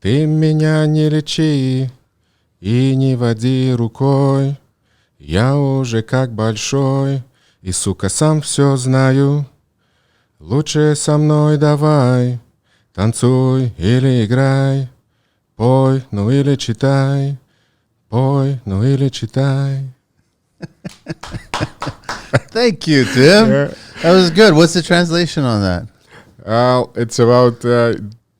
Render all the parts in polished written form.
Ты меня не лечи и не води рукой. Я уже как большой, и, сука, сам все знаю. Лучше со мной давай, танцуй или играй. Пой, ну или читай. Пой, ну или читай. Thank you, Tim. Yeah. That was good. What's the translation on that? It's about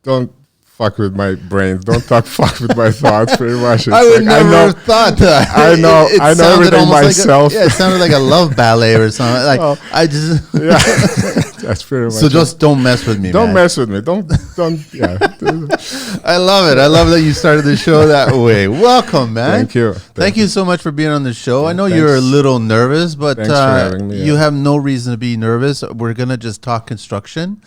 don't fuck with my brains. Don't fuck with my thoughts. Pretty much. It's I would like, never have thought that. I know. It I know sounded everything almost myself. Like it sounded like a love ballet or something. Like Oh. I just. Yeah, that's pretty much. So just don't mess with me. don't man. mess with me. Don't. Yeah. I love it. I love that you started the show that way. Welcome, man. Thank you. Thank you so much for being on the show. I know Thanks. you're a little nervous, but Thanks for having me, you yeah. have no reason to be nervous. We're gonna just talk construction.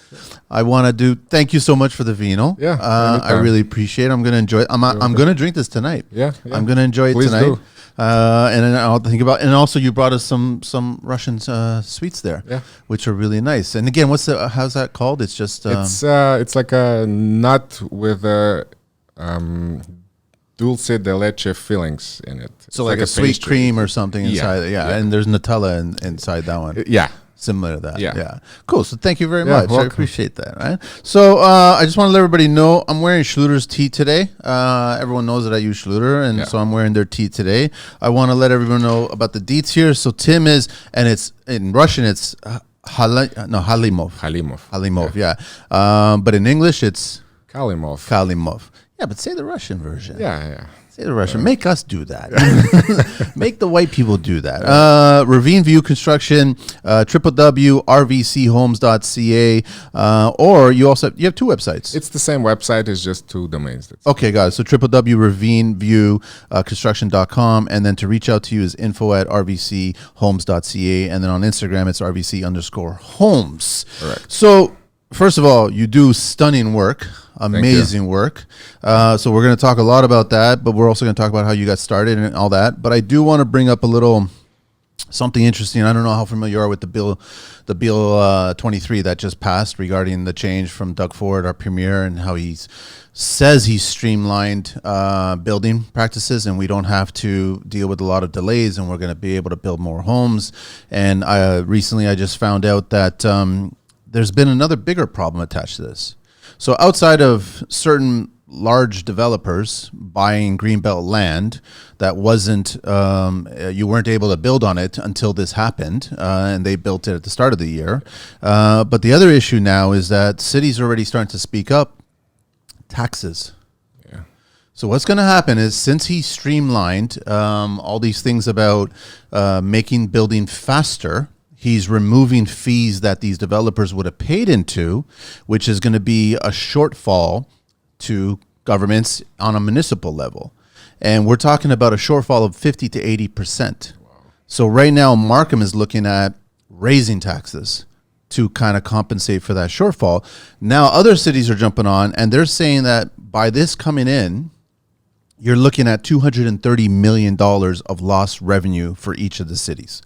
I want to do. Thank you so much for the vino. Yeah, I anytime. really appreciate it. I'm gonna enjoy it. I'm gonna drink this tonight. Yeah. I'm gonna enjoy it Please tonight. do. And then I'll think about. And also, you brought us some Russian sweets there, Yeah. which are really nice. And again, how's that called? It's just. It's like a nut with a dulce de leche fillings in it. It's So like a sweet pastry. cream or something Yeah, inside. Yeah, yeah. and there's Nutella inside that one. Yeah. Similar to that. Yeah. Cool. So thank you very Yeah, much. I welcome. appreciate that. Right. So I just want to let everybody know I'm wearing Schluter's tee today. Everyone knows that I use Schluter, and Yeah. so I'm wearing their tee today. I want to let everyone know about the deets here. So Tim is, and it's in Russian, it's Khalimov. Khalimov. Yeah. But in English, it's Khalimov. Khalimov. Yeah, but say the Russian version. Yeah. Say the Russian. Make us do that. Make the white people do that. Ravineview Construction, www.rvchomes.ca, or you have two websites. It's the same website. It's just two domains. Okay, guys. So www.ravineviewconstruction.com, and then to reach out to you is info@rvchomes.ca, and then on Instagram it's rvc_homes. Correct. So first of all, you do stunning work. Amazing work. So we're going to talk a lot about that, but we're also going to talk about how you got started and all that. But I do want to bring up a little something interesting. I don't know how familiar you are with the bill 23 that just passed regarding the change from Doug Ford, our premier, and how he says he's streamlined building practices, and we don't have to deal with a lot of delays, and we're going to be able to build more homes. And recently I just found out that there's been another bigger problem attached to this. So outside of certain large developers buying greenbelt land that wasn't, you weren't able to build on it until this happened, and they built it at the start of the year. But the other issue now is that cities are already starting to speak up. Taxes. Yeah. So what's going to happen is, since he streamlined all these things about making building faster, he's removing fees that these developers would have paid into, which is going to be a shortfall to governments on a municipal level. And we're talking about a shortfall of 50 to 80%. Wow. So right now, Markham is looking at raising taxes to kind of compensate for that shortfall. Now, other cities are jumping on, and they're saying that by this coming in, you're looking at $230 million of lost revenue for each of the cities.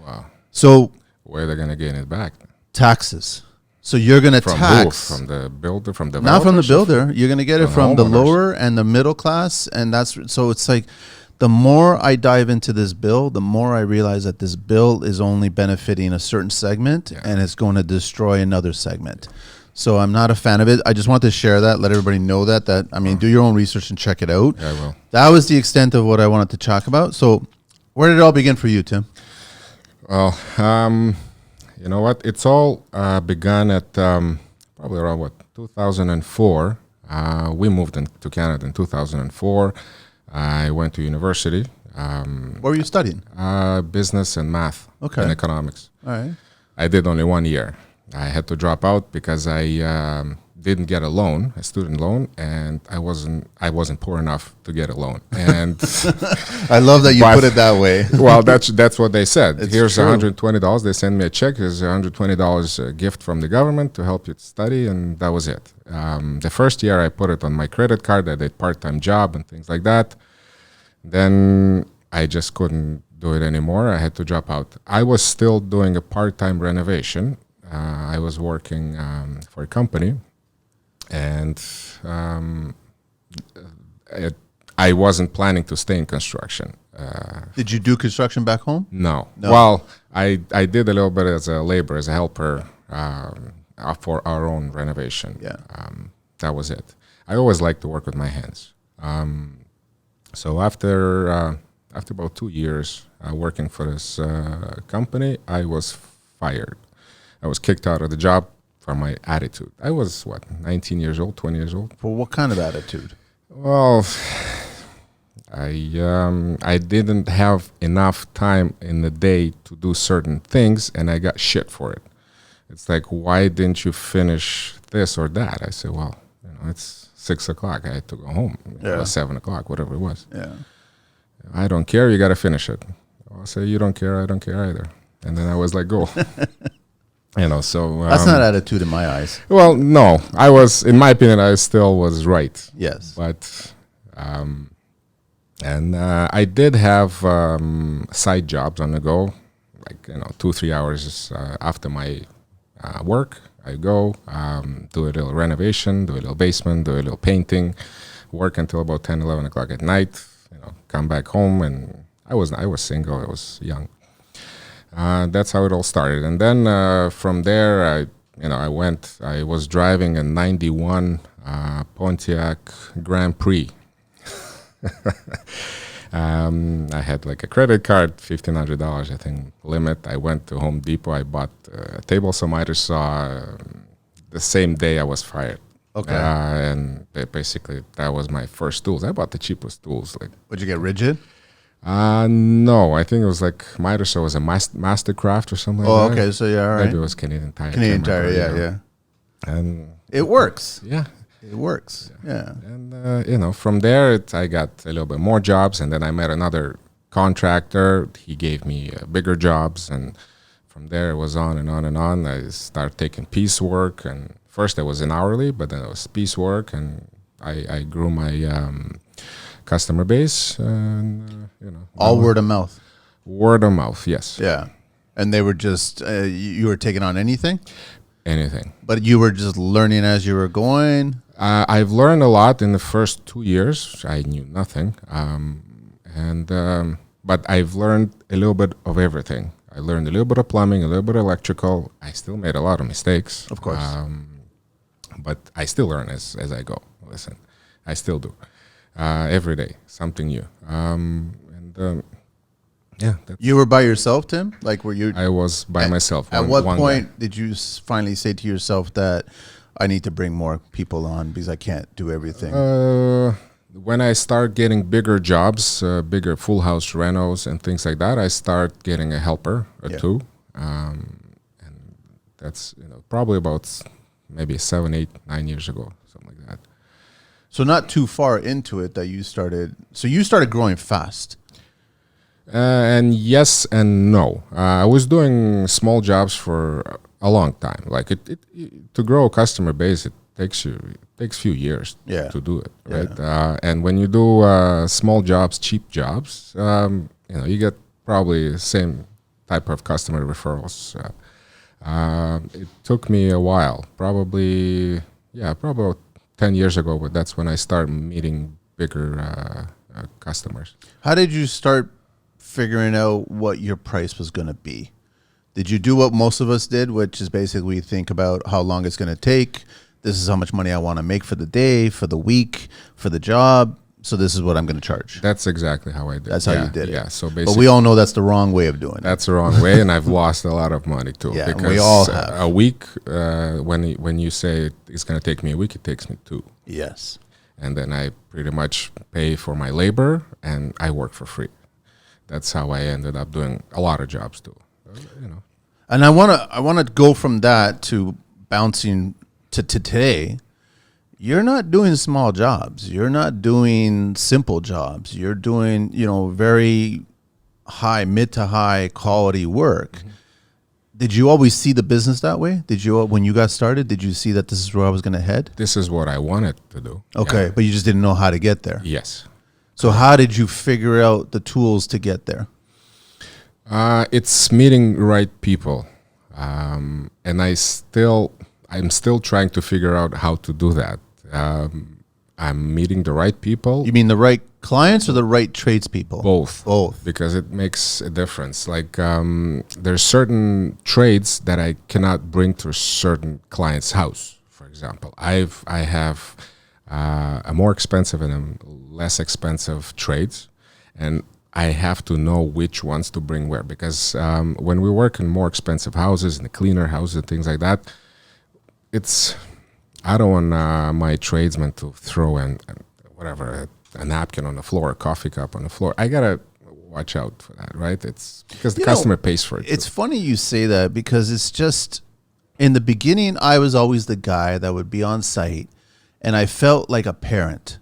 Wow. So Where are they going to gain it back? taxes. So you're going to From tax. who? From the builder? From the Not from the builder. You're going to get it from the homeowners. lower and the middle class. And so it's like, the more I dive into this bill, the more I realize that this bill is only benefiting a certain segment, and it's going to destroy another segment. So I'm not a fan of it. I just want to share that, let everybody know that, do your own research and check it out. Yeah, I will. That was the extent of what I wanted to talk about. So where did it all begin for you, Tim? Well, you know what? It's all begun at probably around 2004. We moved to Canada in 2004. I went to university. What were you studying? Business and math. Okay. And economics. All right. I did only 1 year. I had to drop out because I didn't get a loan, a student loan, and I wasn't poor enough to get a loan. And I love that you put it that way. well, that's what they said. It's Here's true. $120. They sent me a check. Here's $120 gift from the government to help you study, and that was it. The first year I put it on my credit card. I did part-time job and things like that. Then I just couldn't do it anymore. I had to drop out. I was still doing a part-time renovation. I was working for a company, and I wasn't planning to stay in construction. Did you do construction back home? No. No. Well, I did a little bit as a labor, as a helper for our own renovation. Yeah. That was it. I always liked to work with my hands. So after about 2 years working for this company, I was fired. I was kicked out of the job for my attitude. I was, 19 years old, 20 years old? For what kind of attitude? Well, I didn't have enough time in the day to do certain things, and I got shit for it. It's like, why didn't you finish this or that? I said, well, it's 6 o'clock. I had to go home. Yeah. It was 7 o'clock, whatever it was. Yeah. I don't care. You got to finish it. I'll say, you don't care. I don't care either. And then I was like, go. So That's not attitude in my eyes. well, no, I was, in my opinion, I still was right. Yes. But, I did have side jobs on the go, like 2-3 hours after my work. I go do a little renovation, do a little basement, do a little painting, work until about 10-11 o'clock at night. Come back home, and I was single. I was young. That's how it all started, and then from there, I was driving a '91 Pontiac Grand Prix. I had like a credit card, $1,500, I think, limit. I went to Home Depot. I bought a table saw, miter saw. The same day I was fired. Okay. And basically, that was my first tools. I bought the cheapest tools. Would you get rigid? No, I think it was like miter saw was a Mastercraft or something. Oh, like that. okay. So yeah, all right. Maybe it was Canadian Tire. Canadian Tire, yeah. And It works. yeah. It works. Yeah. And from there, I got a little bit more jobs, and then I met another contractor. He gave me bigger jobs, and from there it was on and on and on. I started taking piecework, and first it was an hourly, but then it was piecework, and I grew my customer base, and All word of mouth. Word of mouth, yes. Yeah. And they were just, you were taking on anything? Anything. But you were just learning as you were going? I've learned a lot in the first 2 years. I knew nothing. But I've learned a little bit of everything. I learned a little bit of plumbing, a little bit of electrical. I still made a lot of mistakes. Of course. But I still learn as I go. Listen, I still do. Every day, something new. You were by yourself, Tim? Like, were you? I was by myself. At what one point guy. did you finally say to yourself that I need to bring more people on because I can't do everything? When I start getting bigger jobs, bigger full house renos and things like that, I start getting a helper or two. And that's probably about maybe 7, 8, 9 years ago, something like that. So not too far into it that you started. So you started growing fast. And yes and no. I was doing small jobs for a long time. Like to grow a customer base, it takes few years to do it, right? Yeah. And when you do small jobs, cheap jobs, you get probably the same type of customer referrals. It took me a while, probably about 10 years ago, but that's when I started meeting bigger customers. How did you start figuring out what your price was going to be? Did you do what most of us did, which is basically think about how long it's going to take? This is how much money I want to make for the day, for the week, for the job. So this is what I'm going to charge. That's exactly how I did. That's how you did it. Yeah. So basically, but we all know that's the wrong way of doing it. That's the wrong way, and I've lost a lot of money too. Yeah, because we all have. A week, when you say it's going to take me a week, it takes me 2. Yes. And then I pretty much pay for my labor, and I work for free. That's how I ended up doing a lot of jobs too. And I want to go from that to bouncing to today. You're not doing small jobs. You're not doing simple jobs. You're doing, very mid to high quality work. Mm-hmm. Did you always see the business that way? When you got started, did you see that this is where I was going to head? This is what I wanted to do. Okay, but you just didn't know how to get there. Yes. So how did you figure out the tools to get there? It's meeting right people. And I'm still trying to figure out how to do that. I'm meeting the right people. You mean the right clients or the right tradespeople? Both, because it makes a difference. Like there's certain trades that I cannot bring to a certain client's house. For example, I have a more expensive and a less expensive trades, and I have to know which ones to bring where, because when we work in more expensive houses, in the cleaner houses and things like that, I don't want my tradesman to throw in whatever, a napkin on the floor, a coffee cup on the floor. I gotta watch out for that, right? It's because the customer pays for it. It's funny you say that, because it's just, in the beginning, I was always the guy that would be on site, and I felt like a parent,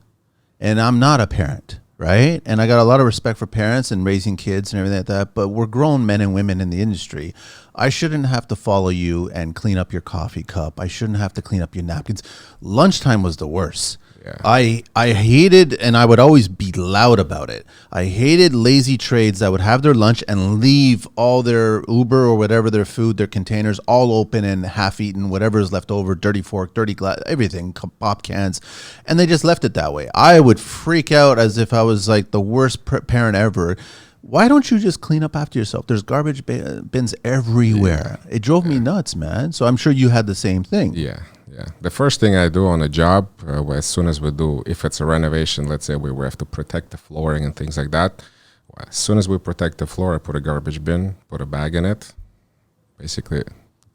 and I'm not a parent, right? And I got a lot of respect for parents and raising kids and everything like that, but we're grown men and women in the industry. I shouldn't have to follow you and clean up your coffee cup. I shouldn't have to clean up your napkins. Lunchtime was the worst. Yeah. I hated, and I would always be loud about it, I hated lazy trades that would have their lunch and leave all their Uber or whatever, their food, their containers all open and half-eaten, whatever is left over, dirty fork, dirty glass, everything, pop cans, and they just left it that way. I would freak out as if I was like the worst parent ever. Why don't you just clean up after yourself? There's garbage bins everywhere. It drove me nuts, man. So I'm sure you had the same thing. Yeah. The first thing I do on a job, as soon as we do, if it's a renovation, let's say we have to protect the flooring and things like that. Well, as soon as we protect the floor, I put a garbage bin, put a bag in it. Basically,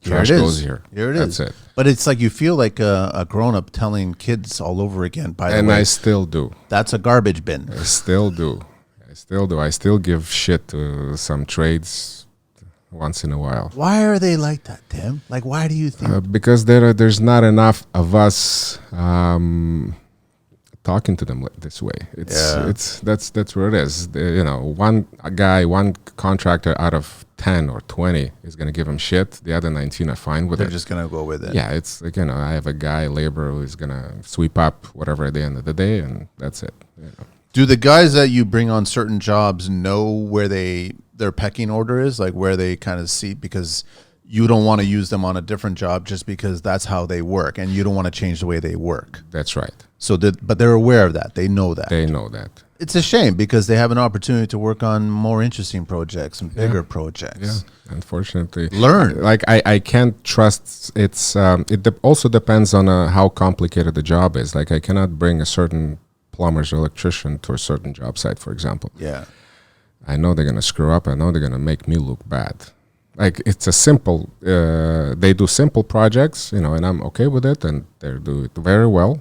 trash goes here. Here it is. That's it. But it's like you feel like a grown-up telling kids all over again, by the way. And I still do. That's a garbage bin. I still do. I still give shit to some trades once in a while. Why are they like that, Tim? Like, why do you think? Because there's not enough of us talking to them this way. That's where it is. One contractor out of 10 or 20 is going to give them shit. The other 19 are fine with it. They're just going to go with it. Yeah, it's like, I have a guy, laborer, who's going to sweep up whatever at the end of the day, and that's it. Do the guys that you bring on certain jobs know where their pecking order is, like where they kind of see, because you don't want to use them on a different job just because that's how they work, and you don't want to change the way they work? That's right. So, but they're aware of that. They know that. They know that. It's a shame, because they have an opportunity to work on more interesting projects and bigger projects. Yeah, unfortunately. Learn. Like, I can't trust. It also depends on how complicated the job is. Like, I cannot bring a certain plumber's or electrician to a certain job site, for example. Yeah. I know they're going to screw up. I know they're going to make me look bad. Like, it's a simple, they do simple projects, and I'm okay with it, and they do it very well.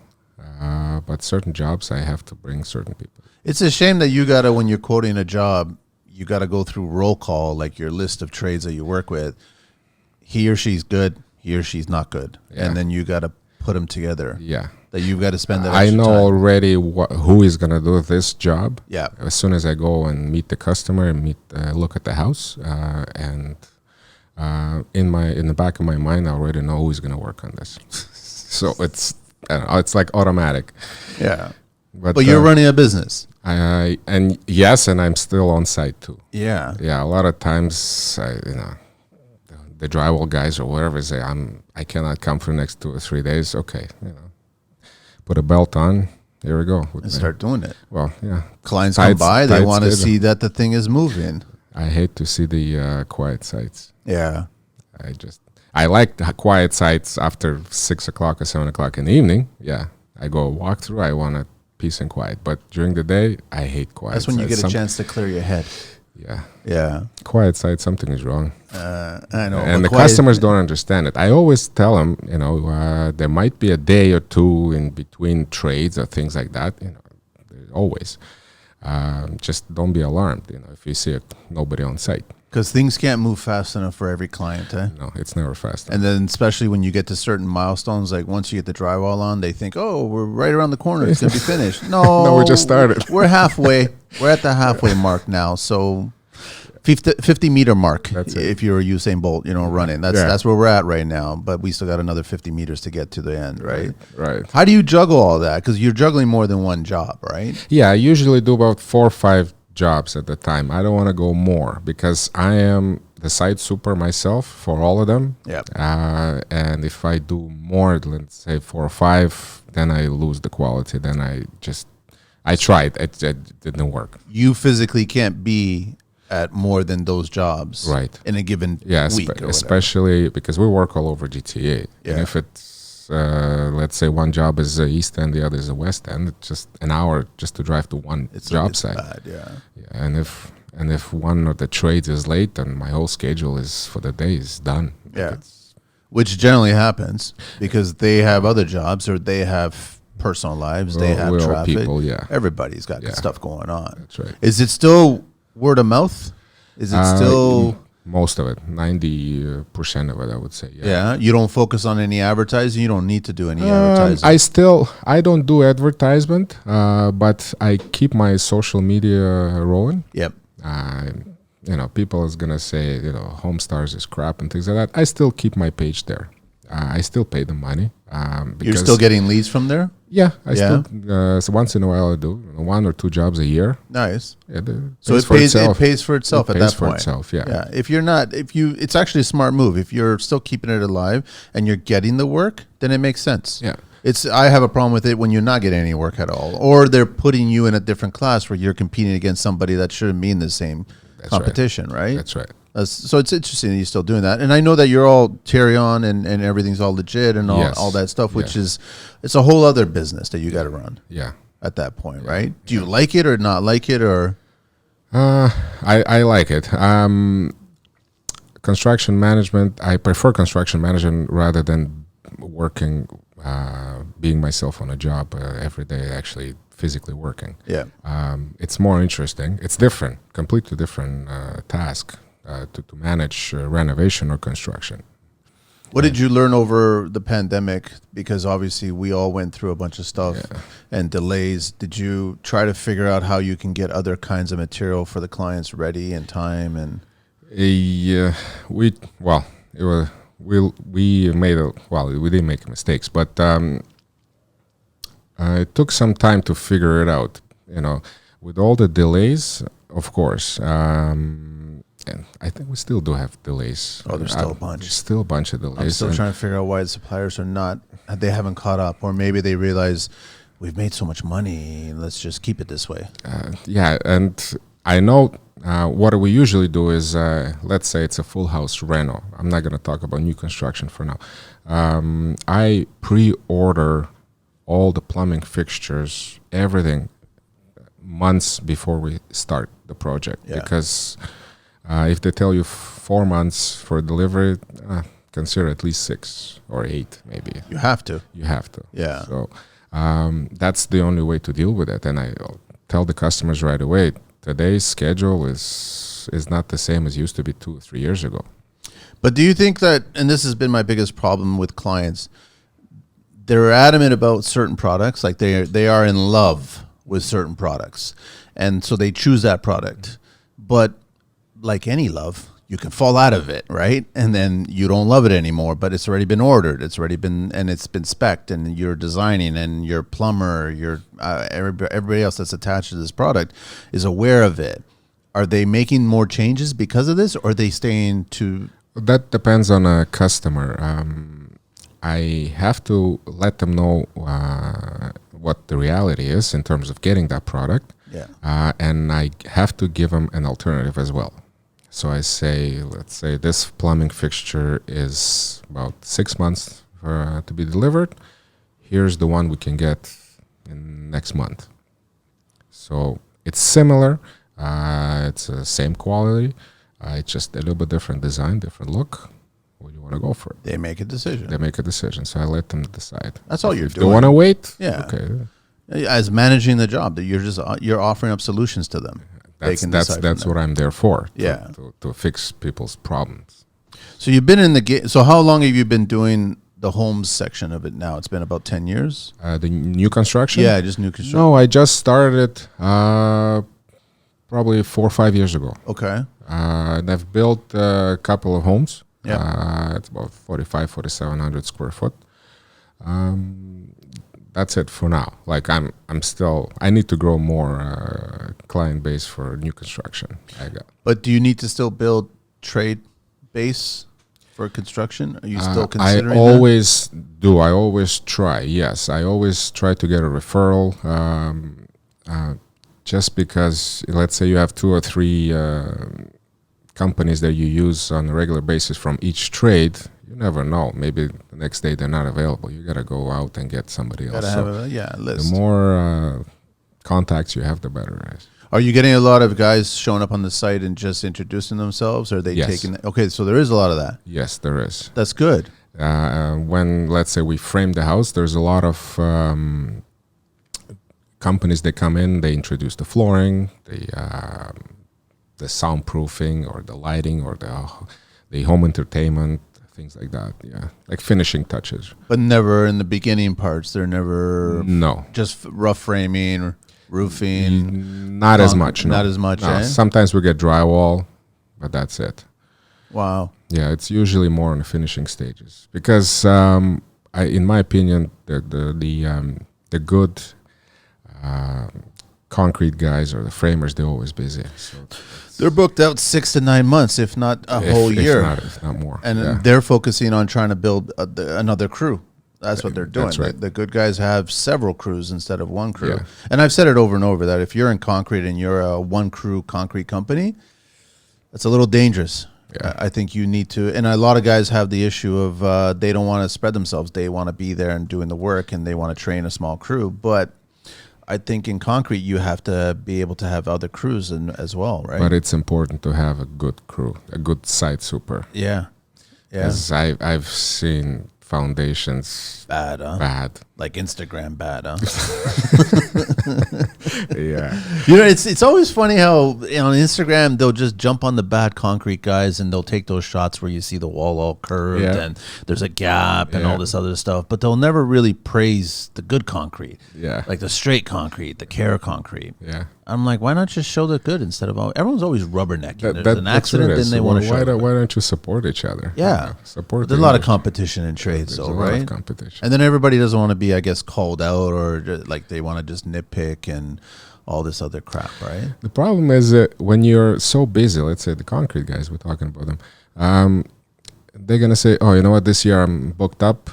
But certain jobs, I have to bring certain people. It's a shame that you got to, when you're quoting a job, you got to go through roll call, like your list of trades that you work with. He or she's good, he or she's not good. Yeah. And then you got to put them together. Yeah. That you've got to spend that I extra know time. already who is going to do this job. Yeah. As soon as I go and meet the customer and look at the house, and in the back of my mind, I already know who's going to work on this. So it's like automatic. Yeah. But you're running a business. And I'm still on site too. Yeah. Yeah. A lot of times, the drywall guys or whatever say, I cannot come for the next 2 or 3 days. Okay. Put a belt on. Here we go. And start doing it. Well, yeah. Clients come by. They want to see that the thing is moving. I hate to see the quiet sites. Yeah. I like the quiet sites after 6 o'clock or 7 o'clock in the evening. Yeah. I go walk through. I want a peace and quiet. But during the day, I hate quiet sites. That's when you get a chance to clear your head. Yeah. Yeah. Quiet site, something is wrong. I know. And the customers don't understand it. I always tell them, there might be a day or two in between trades or things like that. Always. Just don't be alarmed, if you see nobody on site. Because things can't move fast enough for every client, eh? No, it's never fast enough. And then especially when you get to certain milestones, like once you get the drywall on, they think, oh, we're right around the corner. It's going to be finished. No, we just started. We're halfway. We're at the halfway mark now. So 50 meter mark, if you're Usain Bolt, running. That's where we're at right now. But we still got another 50 meters to get to the end, right? Right. How do you juggle all that? Because you're juggling more than one job, right? Yeah, I usually do about 4 or 5 jobs at the time. I don't want to go more because I am the site super myself for all of them. Yeah. And if I do more, let's say 4 or 5, then I lose the quality. Then I tried. It didn't work. You physically can't be at more than those jobs in a given week. Especially because we work all over GTA. Yeah. And if it's, let's say one job is the East End, the other is the West End, it's just an hour just to drive to one job site. Bad, yeah. And if one of the trades is late, then my whole schedule is for the day is done. Yeah. Which generally happens because they have other jobs or they have personal lives, they have we're all traffic. people, Everybody's got stuff going on. That's right. Is it still word of mouth? Is it still most of it? 90% of it, I would say. Yeah. You don't focus on any advertising. You don't need to do any advertising. I don't do advertisement, but I keep my social media rolling. Yep. People is gonna say, Homestars is crap and things like that. I still keep my page there. I still pay the money. You're still getting leads from there? Yeah, still. So once in a while I do 1 or 2 jobs a year. Nice. Yeah, so it pays for itself at that point. Itself, yeah. It's actually a smart move. If you're still keeping it alive and you're getting the work, then it makes sense. Yeah. I have a problem with it when you're not getting any work at all, or they're putting you in a different class where you're competing against somebody that shouldn't be in the same competition, right? That's right. So it's interesting that you're still doing that, and I know that you're all carry on and everything's all legit and all that stuff, which is it's a whole other business that you got to run. Yeah. At that point, right? Do you like it or not like it or? I like it. Construction management. I prefer construction management rather than working, being myself on a job every day. Actually, physically working. Yeah. It's more interesting. It's different, completely different task. To manage renovation or construction. What did you learn over the pandemic? Because obviously we all went through a bunch of stuff and delays. Did you try to figure out how you can get other kinds of material for the clients ready in time? And we didn't make mistakes, but it took some time to figure it out. With all the delays, of course. And I think we still do have delays. Oh, there's still a bunch. Still a bunch of delays. I'm still trying to figure out why the suppliers they haven't caught up, or maybe they realize we've made so much money, let's just keep it this way. And I know what we usually do is, let's say it's a full house reno. I'm not going to talk about new construction for now. I pre-order all the plumbing fixtures, everything, months before we start the project because. If they tell you 4 months for delivery, consider at least 6 or 8, maybe. You have to. Yeah. So that's the only way to deal with it. And I tell the customers right away, today's schedule is not the same as it used to be 2 or 3 years ago. But do you think that, and this has been my biggest problem with clients, they're adamant about certain products, like they are in love with certain products, and so they choose that product. But like any love, you can fall out of it, right? And then you don't love it anymore, but it's already been ordered. It's been spec'd, and you're designing, and your plumber, everybody else that's attached to this product is aware of it. Are they making more changes because of this, or are they staying to? That depends on a customer. I have to let them know what the reality is in terms of getting that product. And I have to give them an alternative as well. So I say, let's say this plumbing fixture is about 6 months to be delivered. Here's the one we can get in next month. So it's similar. It's the same quality. It's just a little bit different design, different look. What do you want to go for? They make a decision. So I let them decide. That's all you're if doing. They want to wait? Yeah. Okay. As managing the job, that you're offering up solutions to them. That's what I'm there for. Yeah. To fix people's problems. So you've been in the game. So how long have you been doing the homes section of it now? It's been about 10 years. The new construction? Yeah, just new construction. No, I just started it probably 4 or 5 years ago. Okay. And I've built a couple of homes. Yeah. It's about 4,700 square foot. That's it for now. Like I need to grow more client base for new construction. But do you need to still build trade base for construction? Are you still I considering that? always do. I always try. Yes, I always try to get a referral. Just because, let's say you have 2 or 3 companies that you use on a regular basis from each trade, you never know. Maybe the next day they're not available. You got to go out and get somebody else. Gotta have a list. The more contacts you have, the better it is. Are you getting a lot of guys showing up on the site and just introducing themselves? Or are they Yes. taking? Okay, so there is a lot of that. Yes, there is. That's good. When, let's say, we frame the house, there's a lot of companies that come in, they introduce the flooring, the soundproofing or the lighting or the home entertainment, things like that. Yeah, like finishing touches. But never in the beginning parts. They're never No, just rough framing, roofing. not as much. No. Not as much. No, Eh? sometimes we get drywall, but that's it. Wow. Yeah, it's usually more on the finishing stages because, in my opinion, the good concrete guys or the framers, they're always busy. So They're booked out 6 to 9 months, if not a whole year. if not more. And yeah. they're focusing on trying to build another crew. That's what they're doing. That's right. The good guys have several crews instead of one crew. Yeah. And I've said it over and over that if you're in concrete and you're a one crew concrete company, that's a little dangerous. Yeah. I think you need to, and a lot of guys have the issue of they don't want to spread themselves. They want to be there and doing the work, and they want to train a small crew. But I think in concrete, you have to be able to have other crews as well, right? But it's important to have a good crew, a good site super. Yeah. Yeah. Because I've seen foundations Bad, huh? bad. Like Instagram bad, huh? Yeah. You know, it's always funny how on Instagram they'll just jump on the bad concrete guys and they'll take those shots where you see the wall all curved Yeah. and there's a gap and Yeah. all this other stuff, but they'll never really praise the good concrete, Yeah. like the straight concrete, the care concrete. Yeah. I'm like, why not just show the good instead of everyone's always rubbernecking. There's an that's what accident, it then is. they want to Why show. don't, why don't you support each other? Yeah. Support. There's a the lot of industry. competition in trades, There's though, a lot right? of competition. And then everybody doesn't want to be, I guess, called out or like they want to just nitpick and all this other crap, right? The problem is that when you're so busy, let's say the concrete guys, we're talking about them, they're going to say, oh, you know what, this year I'm booked up,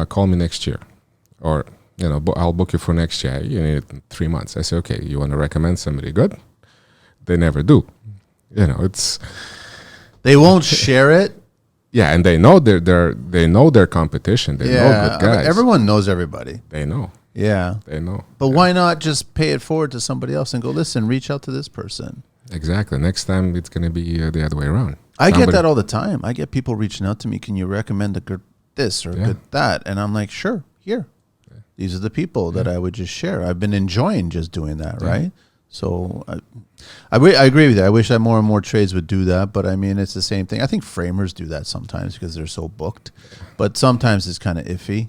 call me next year. Or, I'll book you for next year. You need it in 3 months. I say, okay, you want to recommend somebody good? They never do. They won't share it. Yeah, and they know their competition. They know good guys. Everyone knows everybody. They know. Yeah. They know. But why not just pay it forward to somebody else and go, listen, reach out to this person? Exactly. Next time it's going to be the other way around. I get that all the time. I get people reaching out to me. Can you recommend a good this or a good that? And I'm like, sure, here. These are the people that I would just share. I've been enjoying just doing that, right? So I agree with you. I wish that more and more trades would do that. But I mean, it's the same thing. I think framers do that sometimes because they're so booked. But sometimes it's kind of iffy.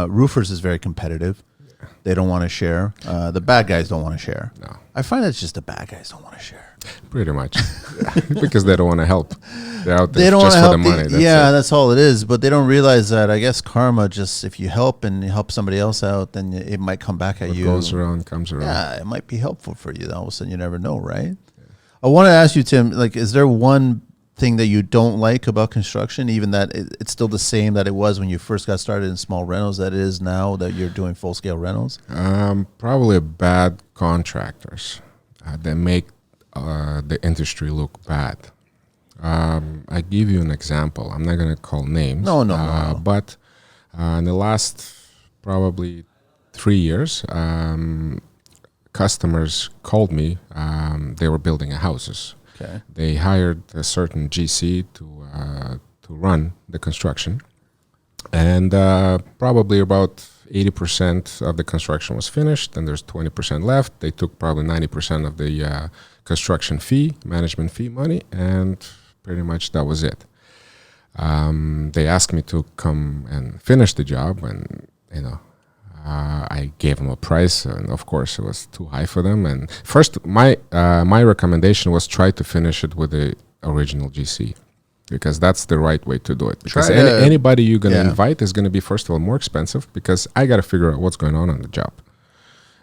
Roofers is very competitive. They don't want to share. The bad guys don't want to share. No. I find it's just the bad guys don't want to share. Pretty much. Because they don't want to help. They're out there They don't want just to for help. the money. That's it. That's all it is. But they don't realize that, I guess, karma, just if you help and you help somebody else out, then it might come back at What you. goes around comes around. Yeah, it might be helpful for you. All of a sudden, you never know, right? I want to ask you, Tim, like, is there one thing that you don't like about construction, even that it's still the same that it was when you first got started in small rentals that it is now that you're doing full-scale rentals? Probably bad contractors that make the industry look bad. I give you an example. I'm not going to call names. No. But in the last probably 3 years, customers called me. They were building houses. Okay. They hired a certain GC to run the construction, and probably about 80% of the construction was finished, and there's 20% left. They took probably 90% of the construction fee, management fee money, and pretty much that was it. They asked me to come and finish the job, and I gave them a price, and of course it was too high for them. And first, my recommendation was try to finish it with the original GC, because that's the right way to do it. Because anybody you're going to invite is going to be, first of all, more expensive, because I got to figure out what's going on the job.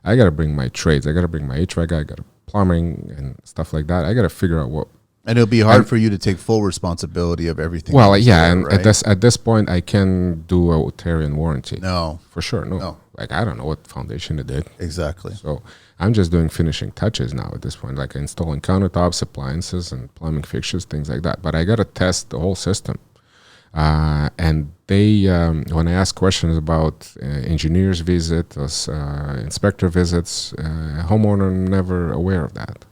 I got to bring my trades. I got to bring my HVAC guy. I got plumbing and stuff like that. I got to figure out what. And it'll be hard for you to take full responsibility of everything. Well, that you yeah, said, and right? at this point, I can do a Terran warranty. No, For sure, no. No. Like, I don't know what foundation it did. exactly. So I'm just doing finishing touches now at this point, like installing countertops, appliances, and plumbing fixtures, things like that. But I got to test the whole system. And they, when I ask questions about engineers' visits, inspector visits, homeowner never aware of that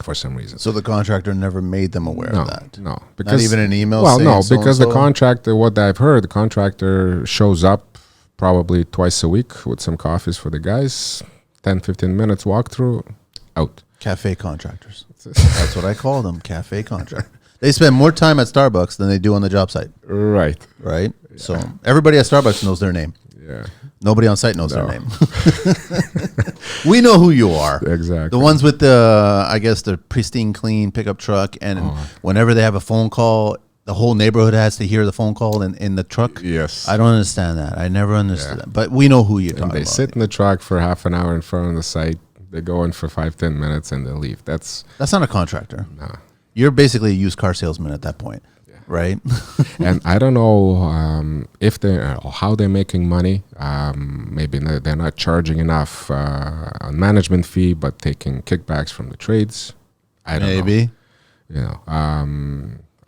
for some reason. So the contractor never made them aware No, of that. no, Not even an email. Well, saying no, so because and the so? contractor, what I've heard, the contractor shows up probably twice a week with some coffees for the guys, 10, 15 minutes walkthrough, out. Cafe contractors. That's what I call them. Cafe contractors. They spend more time at Starbucks than they do on the job site, Right. right? So everybody at Starbucks knows their name. Yeah. Nobody on site knows their No. name. We know who you are. Exactly. The ones with the, I guess, the pristine, clean pickup truck, and whenever they have a phone call, the whole neighborhood has to hear the phone call in the truck. Yes. I don't understand that. I never understood Yeah. that. But we know who you're And talking they about. sit in the truck for half an hour in front of the site. They go in for 5-10 minutes and they leave. That's That's not a contractor. no. You're basically a used car salesman at that point, right? And I don't know if they or how they're making money. Maybe they're not charging enough on management fee, but taking kickbacks from the trades. I don't know. Maybe. You know,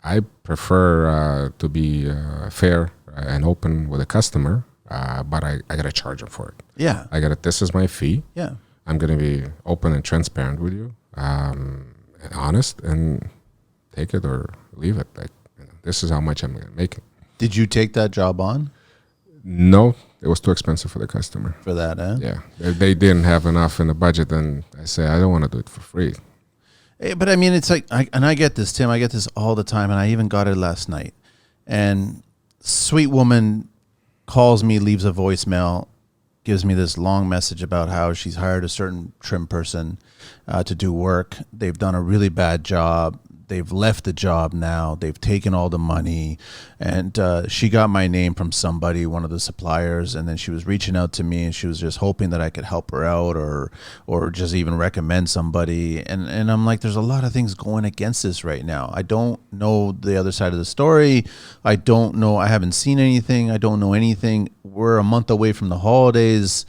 I prefer to be fair and open with a customer, but I got to charge them for it. Yeah. This is my fee. Yeah. I'm going to be open and transparent with you, and honest, and take it or leave it. Like, this is how much I'm going to make it. Did you take that job on No, it was too expensive for the customer. for that? Yeah, they didn't have enough in the budget, and I say I don't want to do it for free. Hey, but I mean, it's like, I get this, Tim. I get this all the time, and I even got it last night. And sweet woman calls me, leaves a voicemail, gives me this long message about how she's hired a certain trim person to do work. They've done a really bad job. They've left the job now. They've taken all the money. And she got my name from somebody, one of the suppliers, and then she was reaching out to me, and she was just hoping that I could help her out or just even recommend somebody. And I'm like, there's a lot of things going against this right now. I don't know the other side of the story. I don't know. I haven't seen anything. I don't know anything. We're a month away from the holidays.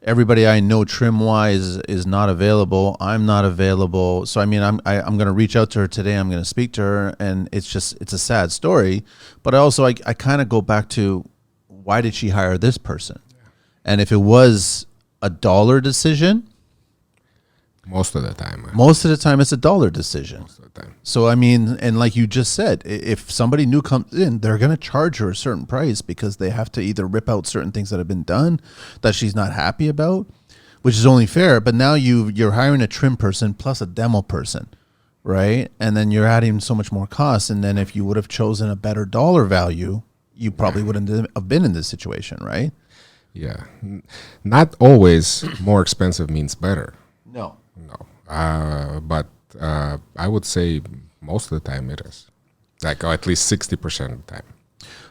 Everybody I know trim-wise is not available. I'm not available. So, I mean, I'm going to reach out to her today. I'm going to speak to her, and it's a sad story. But I kind of go back to, why did she hire this person? And if it was a dollar decision, Most of the time. most of the time it's a dollar decision. Most of the time. So, I mean, and like you just said, if somebody new comes in, they're going to charge her a certain price because they have to either rip out certain things that have been done that she's not happy about, which is only fair. But now you're hiring a trim person plus a demo person, right? And then you're adding so much more costs. And then if you would have chosen a better dollar value, you probably wouldn't have been in this situation, right? Yeah. Not always more expensive means better. No. No. But I would say most of the time it is. Like, at least 60% of the time.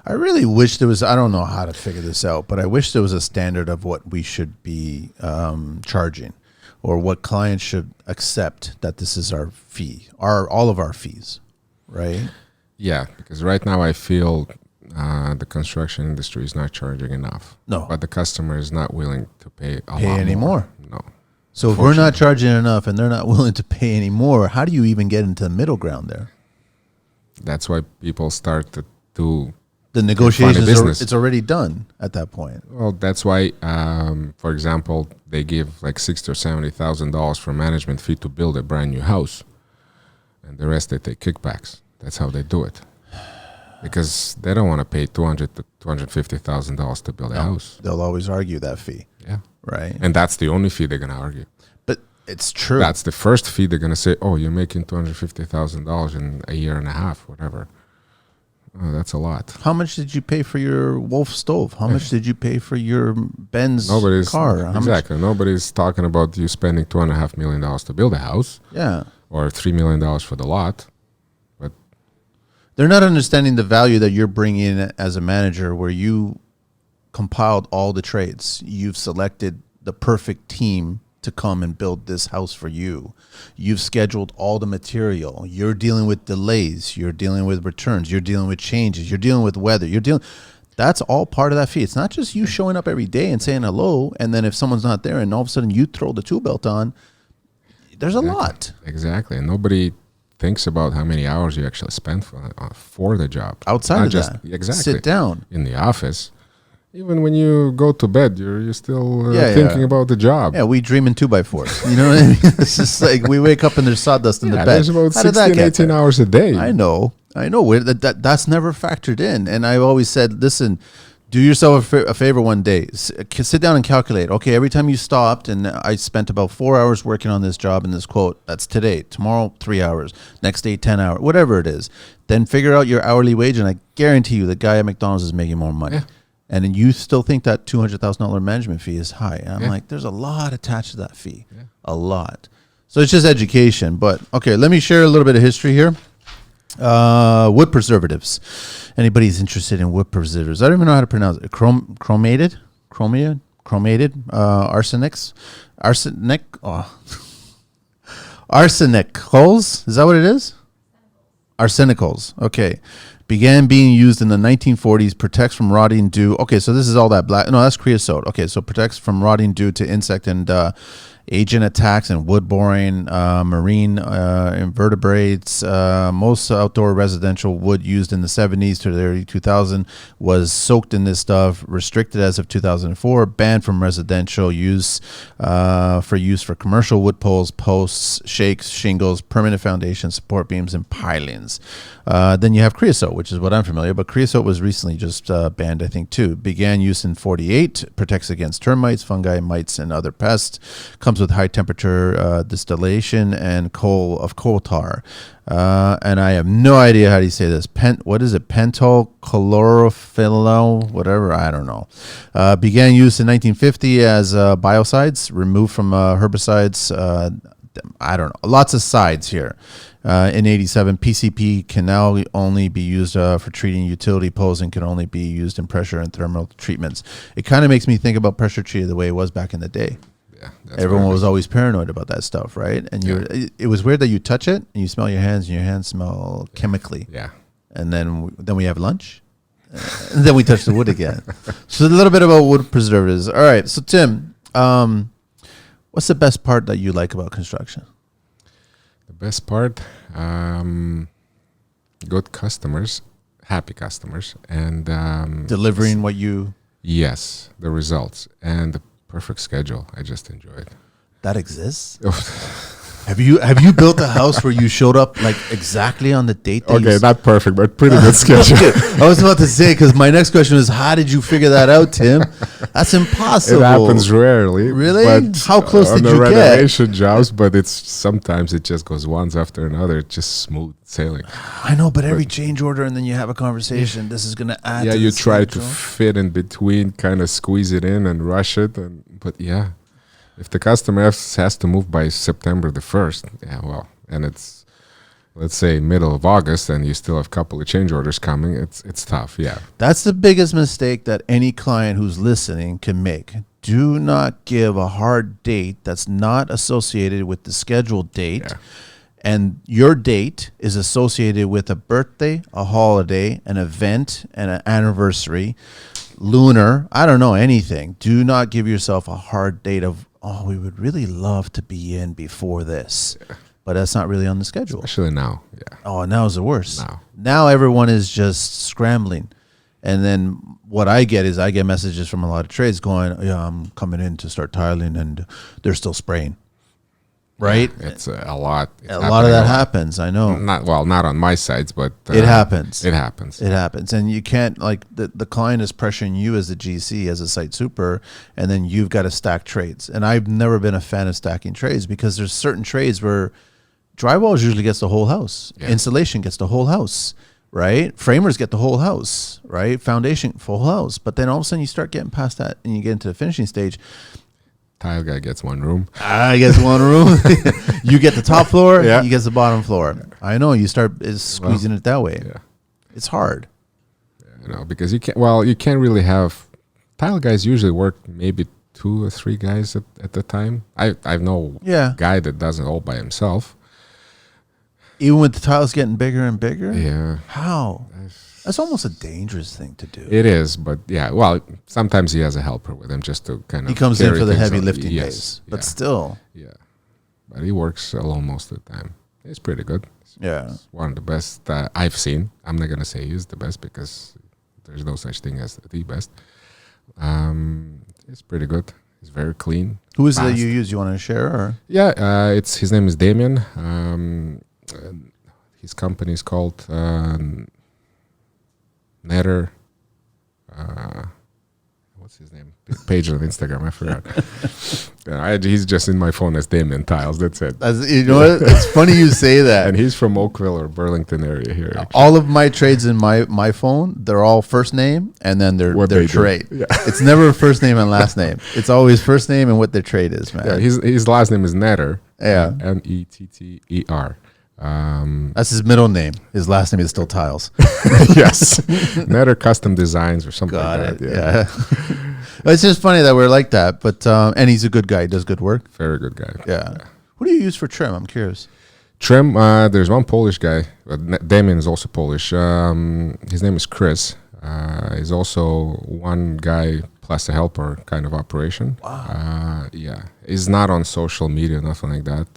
I really wish there was, I don't know how to figure this out, but I wish there was a standard of what we should be charging, or what clients should accept that this is our fee, all of our fees, right? Yeah, because right now I feel the construction industry is not charging enough. No. But the customer is not willing to pay a Pay lot any more. No. So if we're not charging enough and they're not willing to pay any more, how do you even get into the middle ground there? That's why people start to do. The negotiations, business. it's already done at that point. Well, that's why, for example, they give like $60,000 or $70,000 for management fee to build a brand new house, and the rest they take kickbacks. That's how they do it, because they don't want to pay $200,000 to $250,000 to build a house. They'll always argue that fee, Yeah, right? and that's the only fee they're gonna argue. But it's true. That's the first fee they're gonna say. Oh, you're making $250,000 in a year and a half, whatever. Oh, that's a lot. How much did you pay for your Wolf stove? How much did you pay for your Benz car? How much- exactly. Nobody's talking about you spending $2.5 million to build a house, Yeah. or $3 million for the lot. But They're not understanding the value that you're bringing in as a manager, where you compiled all the trades. You've selected the perfect team to come and build this house for you. You've scheduled all the material. You're dealing with delays. You're dealing with returns. You're dealing with changes. You're dealing with weather. That's all part of that fee. It's not just you showing up every day and saying hello, and then if someone's not there and all of a sudden you throw the tool belt on, there's a lot. Exactly. And nobody thinks about how many hours you actually spend for the job. Outside of that. Exactly. Sit down. In the office. Even when you go to bed, you're still thinking about the job. Yeah, we dream in 2x4s. You know what I mean? It's just like we wake up and there's sawdust in the bed. There's about 16, 18 hours a day. I know. That's never factored in. And I've always said, listen, do yourself a favor one day. Sit down and calculate. Okay, every time you stopped, and I spent about 4 hours working on this job in this quote, that's today. Tomorrow, 3 hours. Next day, 10 hours. Whatever it is. Then figure out your hourly wage, and I guarantee you the guy at McDonald's is making more money. Yeah. And then you still think that $200,000 management fee is high. And I'm like, there's a lot attached to that fee. Yeah. A lot. So it's just education. But, okay, let me share a little bit of history here. Wood preservatives. Anybody's interested in wood preservatives? I don't even know how to pronounce it. Chromated, arsenics, arsenicals. Is that what it is? Arsenicals. Okay. Began being used in the 1940s. Protects from rotting due. Okay, so this is all that black. No, that's creosote. Okay, so protects from rotting due to insect and agent attacks and wood boring, marine invertebrates. Most outdoor residential wood used in the 70s to the early 2000s was soaked in this stuff. Restricted as of 2004. Banned from residential use for commercial wood poles, posts, shakes, shingles, permanent foundations, support beams, and pilings. Then you have creosote, which is what I'm familiar. But creosote was recently just banned, I think, too. Began use in 48. Protects against termites, fungi, mites, and other pests. Comes with high temperature distillation and coal tar. And I have no idea how do you say this. What is it? Pentyl chlorophyll, whatever. I don't know. Began use in 1950 as biocides, removed from herbicides. I don't know. Lots of sides here. In 87, PCP can now only be used for treating utility poles and can only be used in pressure and thermal treatments. It kind of makes me think about pressure treated the way it was back in the day. Yeah, everyone was always paranoid about that stuff, right? And it was weird that you touch it and you smell your hands and your hands smell chemically. Yeah. And then we have lunch. And then we touch the wood again. So a little bit about wood preservatives. All right. So Tim, what's the best part that you like about construction? The best part, good customers, happy customers, and delivering what you. Yes, the results and the perfect schedule. I just enjoy it. That exists. Have you built a house where you showed up like exactly on the date? That not perfect, but pretty good schedule. I was about to say, because my next question is, how did you figure that out, Tim? That's impossible. It happens rarely. Really? But how close did you get? On the renovation jobs, but sometimes it just goes once after another. It's just smooth sailing. I know, but every change order, and then you have a conversation. This is going to add. Yeah, you try to fit in between, kind of squeeze it in and rush it, but yeah. If the customer has to move by September the 1st, and it's, let's say, middle of August, and you still have a couple of change orders coming, it's tough, yeah. That's the biggest mistake that any client who's listening can make. Do not give a hard date that's not associated with the scheduled date. Yeah. And your date is associated with a birthday, a holiday, an event, and an anniversary, lunar, I don't know, anything. Do not give yourself a hard date of, we would really love to be in before this. Yeah. But that's not really on the schedule. Especially now, yeah. Oh, now is the worst. Now everyone is just scrambling. And then what I get messages from a lot of trades going, I'm coming in to start tiling, and they're still spraying. Right? Yeah, it's a lot. A lot of that happens, I know. Not on my sides, but it happens. It happens. It happens. And you can't, like, the client is pressuring you as a GC, as a site super, and then you've got to stack trades. And I've never been a fan of stacking trades, because there's certain trades where drywall usually gets the whole house. Yeah. Insulation gets the whole house, right? Framers get the whole house, right? Foundation, full house. But then all of a sudden you start getting past that and you get into the finishing stage. Tile guy gets one room. I gets one room. You get the top floor. Yeah. He gets the bottom floor. Yeah. I know. You start squeezing it that way. Yeah. It's hard. Yeah, because you can't really have tile guys usually work maybe 2 or 3 guys at the time. I know Yeah. guy that does it all by himself. Even with the tiles getting bigger and bigger? Yeah. How? That's almost a dangerous thing to do. It is, but yeah, well, sometimes he has a helper with him just to kind of He comes in carry for the things heavy on. lifting Yes, days. But yeah, still. yeah. But he works alone most of the time. He's pretty good. Yeah. He's one of the best I've seen. I'm not gonna say he's the best because there's no such thing as the best. He's pretty good. He's very clean. Who is it that fast. you use? You want to share? Or? Yeah, his name is Damien. His company is called Netter. What's his name? Page on Instagram. I forgot. He's just in my phone as Damien Tiles. That's it. You know what? It's funny you say that. And he's from Oakville or Burlington area here. Actually. All of my trades in my phone, they're all first name and then their What they do. trade. Yeah. It's never first name and last name. It's always first name and what their trade is, man. Yeah, his last name is Netter. Yeah. Netter. That's his middle name. His last name is still Tiles. Yes. Netter Custom Designs or something Got like it. that. Yeah. It's just funny that we're like that, but and he's a good guy. He does good work. Very good guy. Yeah. What do you use for trim? I'm curious. Trim, there's one Polish guy. Damien is also Polish. His name is Chris. He's also one guy plus a helper kind of operation. Wow. Yeah. He's not on social media, nothing like that.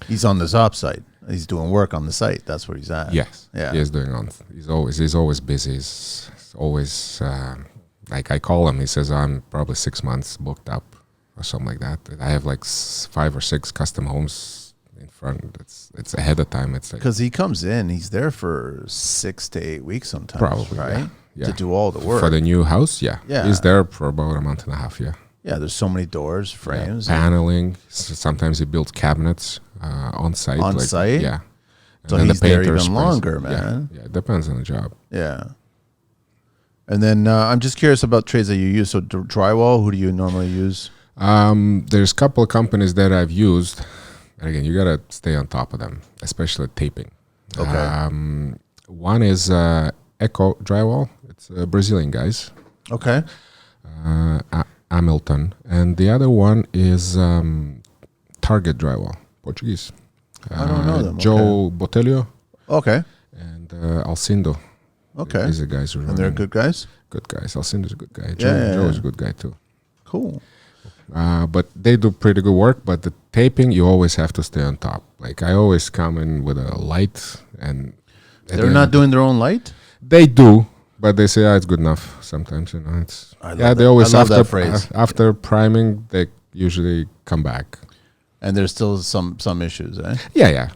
He's on the Zop site. He's doing work on the site. That's where he's at. Yes. Yeah. He is doing on. He's always busy. He's always like I call him. He says I'm probably 6 months booked up or something like that. I have like 5 or 6 custom homes in front. It's ahead of time. It's like Because he comes in, he's there for 6 to 8 weeks sometimes. Probably, right? yeah. To do all the work. for the new house. Yeah. Yeah. He's there for about a month and a half. Yeah. Yeah, there's so many doors, frames. Yeah, paneling. Sometimes he builds cabinets on site. On site? Yeah. And So then he's there painter even sprays. longer, man. Yeah, it depends on the job. Yeah. And then I'm just curious about trades that you use. So drywall, who do you normally use? There's a couple of companies that I've used. And again, you gotta stay on top of them, especially taping. Okay. One is Eco Drywall. It's Brazilian guys. Okay. Hamilton, and the other one is Target Drywall, Portuguese. I don't know them. Joe Botelho Okay. and Alcindo. Okay. These are guys who And they're good guys? Good guys. Alcindo's a good guy. Yeah, Joe yeah. is a good guy too. Cool. But they do pretty good work. But the taping, you always have to stay on top. Like I always come in with a light, and at They're the not end- doing their own light? They do, but they say it's good enough. Sometimes it's I love they that. always I love after that phrase. After priming they usually come back. And there's still some issues, eh? Yeah.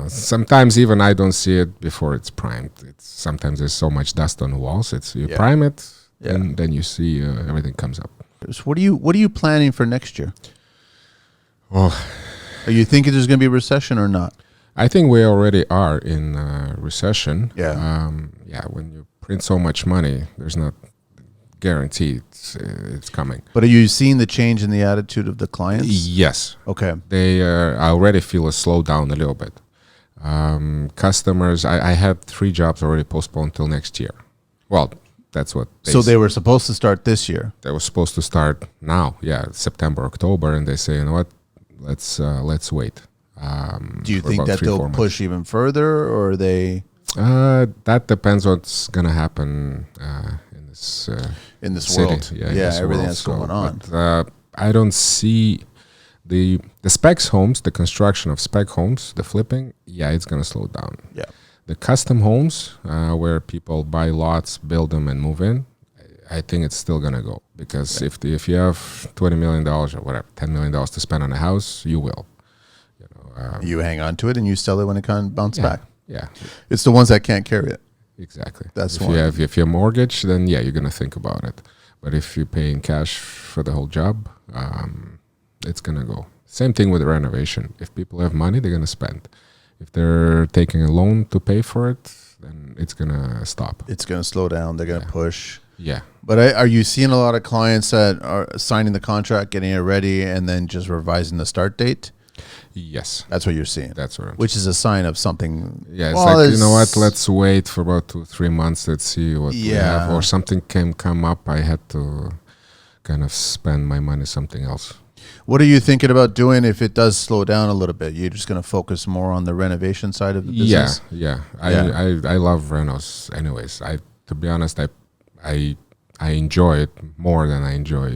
Sometimes even I don't see it before it's primed. Sometimes there's so much dust on the walls. You Yeah. prime it, Yeah. and then you see everything comes up. So what are you planning for next year? Oh, Are you thinking there's going to be a recession or not? I think we already are in recession. Yeah. When you print so much money, there's not guaranteed it's coming. But are you seeing the change in the attitude of the clients? Yes. Okay. They I already feel a slowdown a little bit. Customers, I had 3 jobs already postponed till next year. Well, that's what So they were supposed to start this year. they were supposed to start now. Yeah, September, October, and they say, you know what, let's wait. Do you for think about that 3-4 they'll months. push even further, or are they That depends what's gonna happen in this in this city. world? in Yeah, this everything world. that's going on. But, I don't see the specs homes, the construction of spec homes, the flipping. Yeah, it's gonna slow down. Yeah. The custom homes, where people buy lots, build them, and move in, I think it's still gonna go because if you have $20 million or whatever, $10 million to spend on a house, you will. You hang on to it and you sell it when it can bounce back. Yeah, It's the ones that can't carry it. exactly. That's if one. you have if you're mortgage, then yeah, you're gonna think about it. But if you're paying cash for the whole job, it's gonna go. Same thing with renovation. If people have money, they're gonna spend. If they're taking a loan to pay for it, then it's gonna stop. It's going to slow down. They're going to push. Yeah. But are you seeing a lot of clients that are signing the contract, getting it ready, and then just revising the start date? Yes. That's what you're seeing. That's what I'm Which is a sign of something. Yeah, it's well, like, you know what, let's wait for about 2-3 months. Let's see what we Yeah. have. Or something can come up. I had to kind of spend my money something else. What are you thinking about doing if it does slow down a little bit? You're just going to focus more on the renovation side of the business? Yeah. I love renos anyways. To be honest, I enjoy it more than I enjoy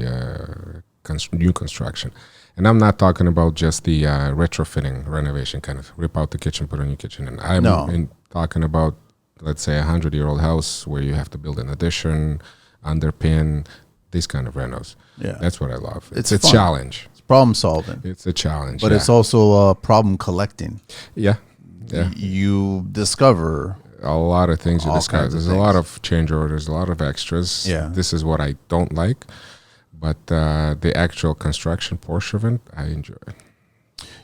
new construction. And I'm not talking about just the retrofitting renovation, kind of rip out the kitchen, put a new kitchen in. I'm talking about, let's say, 100-year-old house where you have to build an addition, underpin, these kind of renos. Yeah. That's what I love. It's It's a fun. challenge. It's problem solving. It's a challenge. But it's also problem collecting. Yeah. You discover A lot of things you all discuss. kinds of There's a lot things. of change orders, a lot of extras. Yeah. This is what I don't like. But the actual construction portion of it, I enjoy.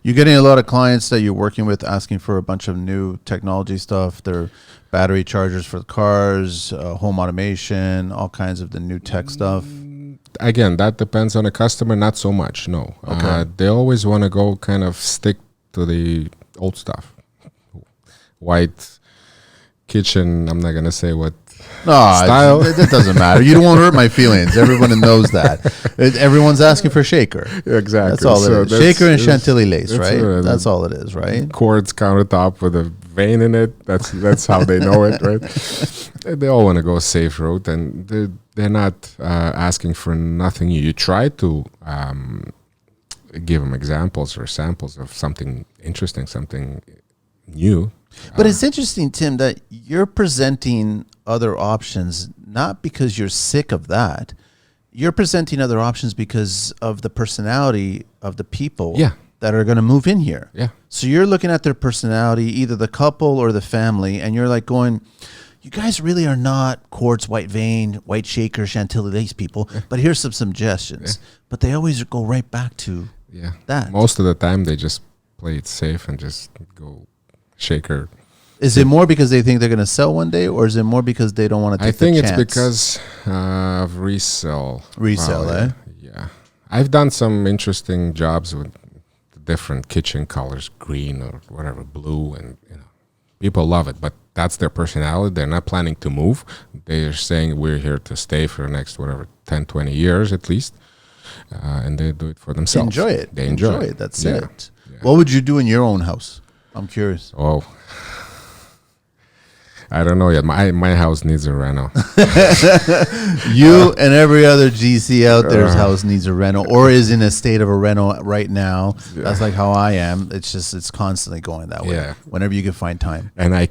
You're getting a lot of clients that you're working with asking for a bunch of new technology stuff. They're battery chargers for the cars, home automation, all kinds of the new tech stuff. Again, that depends on the customer, not so much, no. Okay. They always want to go kind of stick to the old stuff. White kitchen, I'm not going to say what No, style. it doesn't matter. You don't want to hurt my feelings. Everyone knows that. Everyone's asking for shaker. Exactly. That's all it is. Shaker and chantilly lace, that's right? it. That's all it is, right? Quartz countertop with a vein in it. That's how they know it, right? They all want to go a safe route, and they're not asking for nothing new. You try to give them examples or samples of something interesting, something new. But it's interesting, Tim, that you're presenting other options not because you're sick of that. You're presenting other options because of the personality of the people that are going to move in here. Yeah. So you're looking at their personality, either the couple or the family, and you're like going, you guys really are not quartz, white vein, white shaker, chantilly lace people, but here's some suggestions. But they always go right back to that. Most of the time, they just play it safe and just go shaker. Is it more because they think they're going to sell one day, or is it more because they don't want to take the chance? I think it's because of resale. Resale, value. Yeah. I've done some interesting jobs with different kitchen colors, green or whatever, blue, and people love it, but that's their personality. They're not planning to move. They're saying we're here to stay for the next, 10, 20 years at least, and they do it for themselves. Enjoy it. They enjoy it. That's Yeah. it. Yeah. What would you do in your own house? I'm curious. Oh, I don't know yet. My house needs a reno. You and every other GC out there's house needs a reno or is in a state of a reno right now. Yeah. That's like how I am. It's constantly going that way. Yeah. Whenever you can find time. And I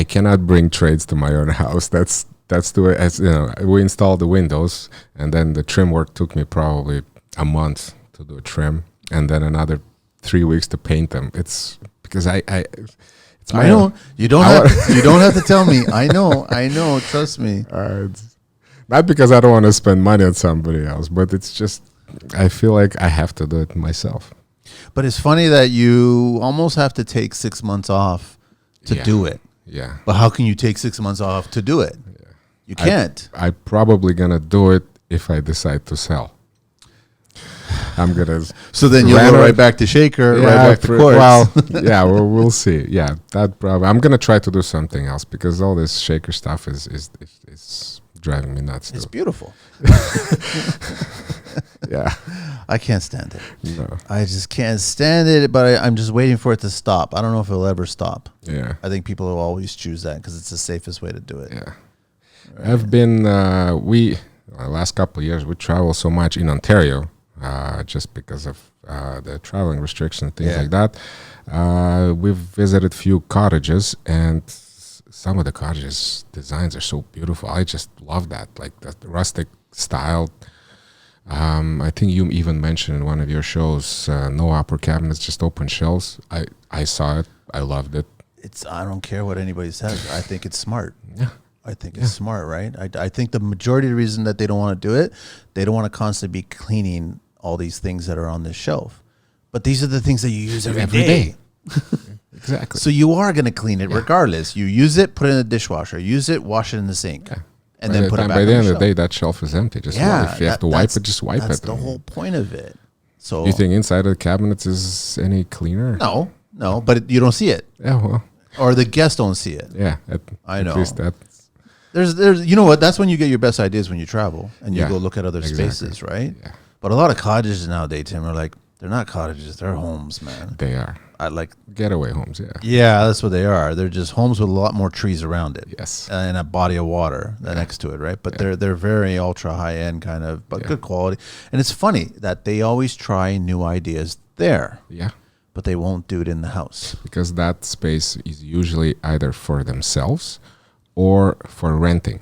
cannot bring trades to my own house. That's the way. As we installed the windows, and then the trim work took me probably a month to do a trim, and then another 3 weeks to paint them. It's because it's I know you don't have to tell me. I know. Trust me. It's not because I don't want to spend money on somebody else, but it's just I feel like I have to do it myself. But it's funny that you almost have to take 6 months off to do it. Yeah. But how can you take 6 months off to do it? Yeah. You can't. I'm probably gonna do it if I decide to sell. I'm gonna. So then you'll go right back to shaker, right back to quartz. Well, yeah, we'll see. Yeah, that probably. I'm gonna try to do something else because all this shaker stuff is driving me nuts. It's beautiful. Yeah, I can't stand it. no. I just can't stand it. But I'm just waiting for it to stop. I don't know if it'll ever stop. Yeah, I think people will always choose that because it's the safest way to do it. yeah. Right. I've been the last couple of years we travel so much in Ontario. Just because of the traveling restrictions, things like that. We've visited few cottages, and some of the cottages designs are so beautiful. I just love that, like the rustic style. I think you even mentioned in one of your shows, no upper cabinets, just open shelves. I saw it. I loved it. I don't care what anybody says. I think it's smart. Yeah. I think it's smart, right? I think the majority of the reason that they don't want to do it, they don't want to constantly be cleaning all these things that are on this shelf. But these are the things that you use every day. Exactly. So you are going to clean it regardless. You use it, put it in the dishwasher. Use it, wash it in the sink. Yeah. And then put it back on the shelf. By the end of the day, that shelf is empty. Just if you have to wipe it, just wipe it. That's the whole point of it. So you think inside of the cabinets is any cleaner? No, but you don't see it. Yeah, well. Or the guests don't see it. Yeah. I know. At least that's There's you know what? That's when you get your best ideas, when you travel and you Yeah, go look at other exactly. spaces, right? Yeah, But a lot of cottages nowadays, Tim, are like, they're not cottages, they're homes, man. they are I like, getaway homes. Yeah. yeah, that's what they are. They're just homes with a lot more trees around it. Yes. And a body of water next to it, right? But they're very ultra high end kind of, but good quality. And it's funny that they always try new ideas there, Yeah. but they won't do it in the house. Because that space is usually either for themselves or for renting,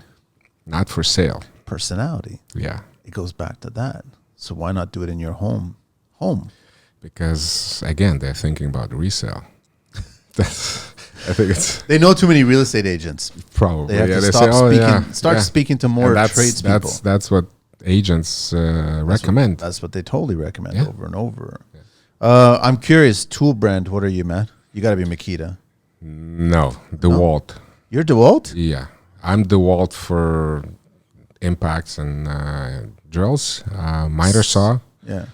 not for sale. Personality. Yeah. It goes back to that. So why not do it in your home? Home. Because again, they're thinking about resale. I think it's They know too many real estate agents. probably They have to they stop say, speaking. Start yeah." speaking to And more that's, tradespeople. That's what agents recommend. That's what they totally recommend Yeah. over and over. I'm curious. Tool brand. What are you, Matt? You got to be Makita. No, DeWalt. You're DeWalt. Yeah, I'm DeWalt for impacts and drills. Miter saw. Yeah.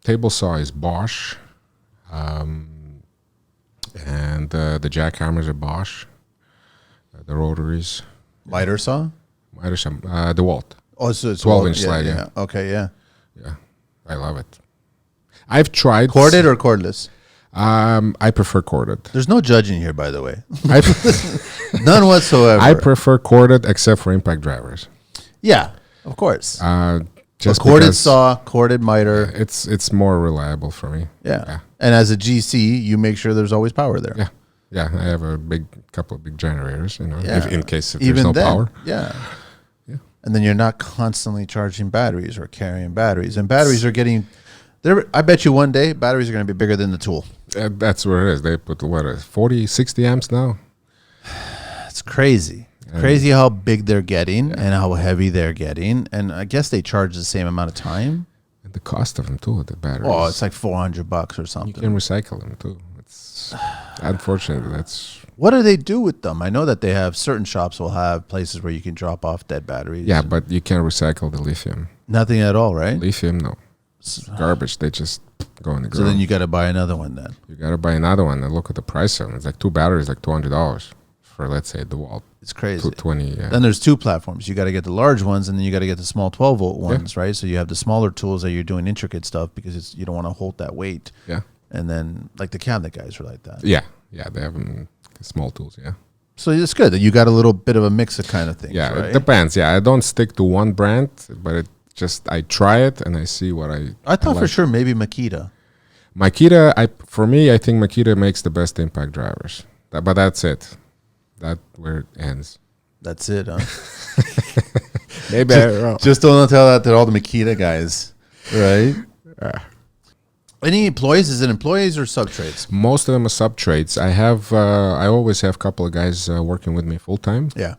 Table saw is Bosch. And the jackhammers are Bosch. The rotaries. Miter saw. Miter saw. DeWalt. Oh, so it's 12-inch yeah, slide, Yeah. Okay. Yeah. Yeah, I love it. I've tried Corded or cordless? I prefer corded. There's no judging here, by the way. I, None whatsoever. I prefer corded except for impact drivers. Yeah, of course. Just corded because saw, corded miter. it's more reliable for me. Yeah. And as a GC, you make sure there's always power there. Yeah. Yeah, I have a couple of big generators, you know, Yeah. in case if Even there's no then, power. Yeah. Yeah. And then you're not constantly charging batteries or carrying batteries. And batteries are getting there. I bet you one day batteries are going to be bigger than the tool. That's where it is. They put 40, 60 amps now. It's crazy. Crazy how big they're getting and how heavy they're getting. And I guess they charge the same amount of time. And the cost of them too, the batteries. Oh, it's like $400 or you something. can recycle them too. It's unfortunately that's What do they do with them? I know that they have certain shops will have places where you can drop off dead batteries. yeah, but you can't recycle the lithium. Nothing at all, right? Lithium, no, it's garbage. They just go in the So ground. then you got to buy another one then. You gotta buy another one and look at the price of them. It's like 2 batteries, like $200 for, let's say, DeWalt. It's crazy. 220. Yeah. Then there's two platforms. You got to get the large ones, and then you got to get the small 12-volt ones, right? So you have the smaller tools that you're doing intricate stuff because you don't want to hold that weight. Yeah. And then like the cabinet guys are like that. Yeah. Yeah. They have them, small tools. Yeah. So it's good that you got a little bit of a mix of kind of things. Yeah. right? It depends. Yeah. I don't stick to one brand, but I try it and I see what I thought for like. sure maybe Makita. Makita, for me, I think Makita makes the best impact drivers. But that's it. That's where it ends. That's it, huh? Maybe Just don't tell that to all the Makita guys, right? Any employees? Is it employees or subtrades? most of them are Subtrades. I always have a couple of guys working with me full time. Yeah.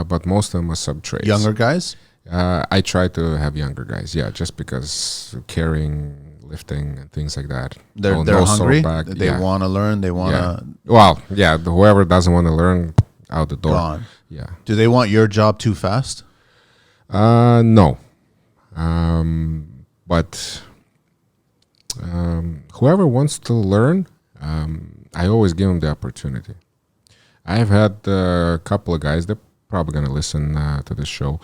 But most of them are Subtrades. Younger guys? I try to have younger guys. Yeah, just because carrying, lifting, and things like that. They're No hungry. sore back. They Yeah. want to learn. They want Yeah. to Well, yeah. Whoever doesn't want to learn, out the door. gone. Yeah. Do they want your job too fast? No. But whoever wants to learn, I always give them the opportunity. I've had a couple of guys, they're probably going to listen to this show.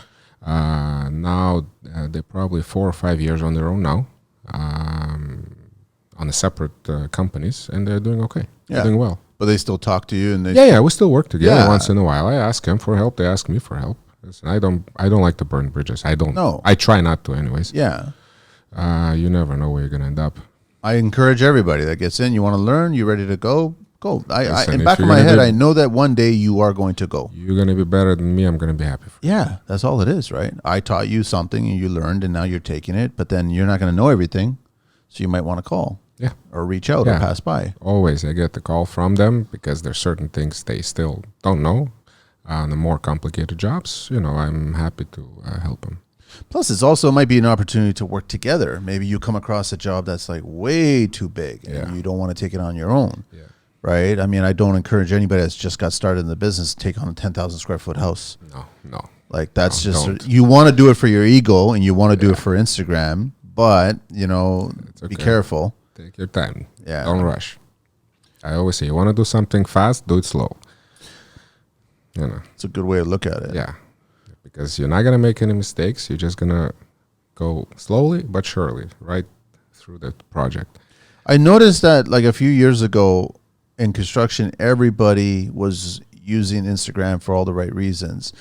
Now they're probably 4 or 5 years on their own now, on the separate companies, and they're doing okay. Yeah. They're doing well. But they still talk to you and they Yeah, we still work together Yeah. once in a while. I ask them for help. They ask me for help. Listen, I don't like to burn bridges. I don't. No. I try not to, anyways. Yeah. You never know where you're gonna end up. I encourage everybody that gets in, you want to learn, you ready to go, go. Listen, In if back of you're my gonna head, do- I know that one day you are going to go. You're gonna be better than me. I'm gonna be happy for you. Yeah, that's all it is, right? I taught you something and you learned and now you're taking it, but then you're not going to know everything. So you might want to call Yeah, or reach out or Yeah. pass by. always. I get the call from them because there's certain things they still don't know. On the more complicated jobs, I'm happy to help them. Plus, it's also might be an opportunity to work together. Maybe you come across a job that's like way too big and Yeah. you don't want to take it on your own, Yeah. right? I mean, I don't encourage anybody that's just got started in the business to take on a 10,000 square foot house. No. Like that's No, just, don't. you want to do it for your ego and you want to do it for Instagram, but be okay. careful. Take your time. Yeah. Don't rush. I always say, you want to do something fast, do it slow. You know. It's a good way to look at it. Yeah. Because you're not gonna make any mistakes. You're just gonna go slowly but surely right through the project. I noticed that like a few years ago in construction, everybody was using Instagram for all the right reasons.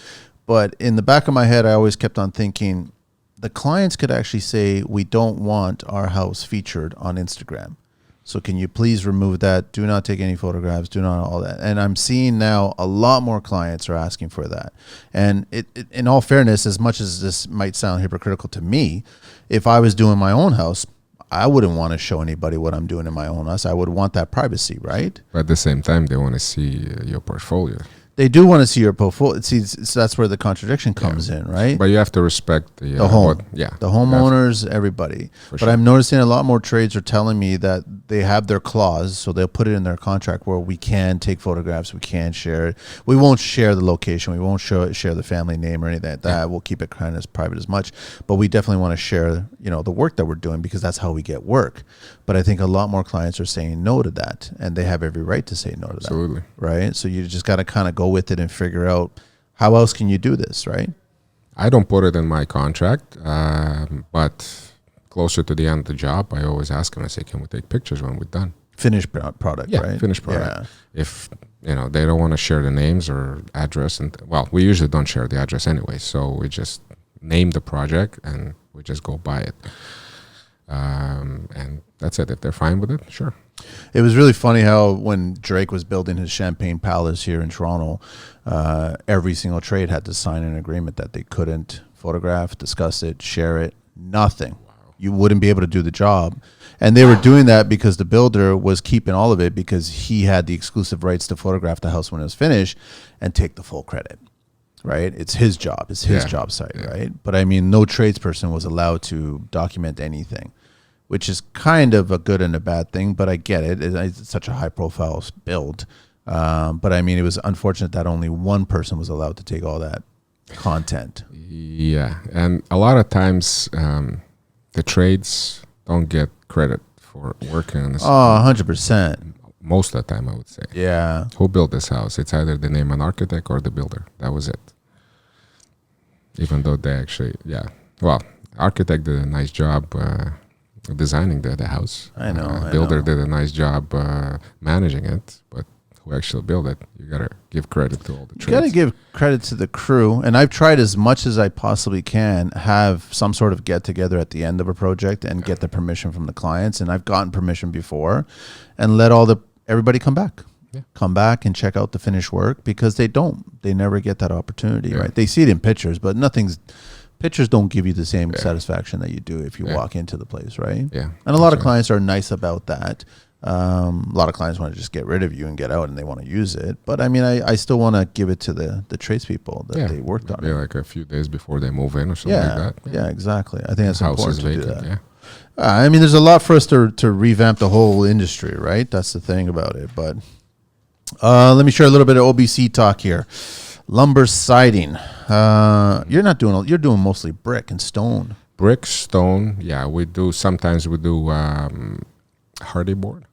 But in the back of my head, I always kept on thinking the clients could actually say, we don't want our house featured on Instagram. So can you please remove that? Do not take any photographs. Do not all that. And I'm seeing now a lot more clients are asking for that. And it in all fairness, as much as this might sound hypocritical to me, if I was doing my own house, I wouldn't want to show anybody what I'm doing in my own house. I would want that privacy, right? But at the same time, they want to see your portfolio. They do want to see your portfolio. See, so that's where the contradiction comes in, right? But you have to respect the home, the homeowners, everybody. But sure. I'm noticing a lot more trades are telling me that they have their clause, so they'll put it in their contract where we can take photographs, we can share it. We won't share the location, we won't share the family name or anything like that. We'll keep it kind of as private as much. But we definitely want to share, the work that we're doing because that's how we get work. But I think a lot more clients are saying no to that, and they have every right to say no to that. Absolutely. Right? So you just got to kind of go with it and figure out how else can you do this, right? I don't put it in my contract, but closer to the end of the job, I always ask them, I say, can we take pictures when we're done? Finished product, right? Finished product. Yeah. If, they don't want to share the names or address, and we usually don't share the address anyway, so we just name the project and we just go buy it. And that's it. If they're fine with it, sure. It was really funny how when Drake was building his Champagne Palace here in Toronto, every single trade had to sign an agreement that they couldn't photograph, discuss it, share it, nothing. Wow. You wouldn't be able to do the job. And they were doing that because the builder was keeping all of it because he had the exclusive rights to photograph the house when it was finished and take the full credit. Right? It's his job. It's his job site, right? But I mean, no tradesperson was allowed to document anything, which is kind of a good and a bad thing, but I get it. It's such a high profile build. But I mean, it was unfortunate that only one person was allowed to take all that content. Yeah. And a lot of times the trades don't get credit for working on this. Oh, 100%. Most of the time, I would say. Yeah. Who built this house? It's either the name of an architect or the builder. That was it. Even though they actually, architect did a nice job designing the house. I know. Builder did a nice job managing it, but who actually built it? You gotta give credit to all the trades. You gotta give credit to the crew, and I've tried as much as I possibly can have some sort of get together at the end of a project and get the permission from the clients. And I've gotten permission before, and let everybody come back. Come back and check out the finished work because they never get that opportunity, right? They see it in pictures, but pictures don't give you the same satisfaction that you do if you walk into the place, right? Yeah. And a lot of clients are nice about that. A lot of clients want to just get rid of you and get out and they want to use it. But I mean, I still want to give it to the tradespeople that they worked on it. Like a few days before they move in or something like that. Yeah, exactly. I think it's important to do that. Yeah. I mean, there's a lot for us to revamp the whole industry, right? That's the thing about it. But let me share a little bit of OBC talk here. Lumber siding. You're doing mostly brick and stone. Brick, stone. Yeah, we do. Sometimes we do hardy board.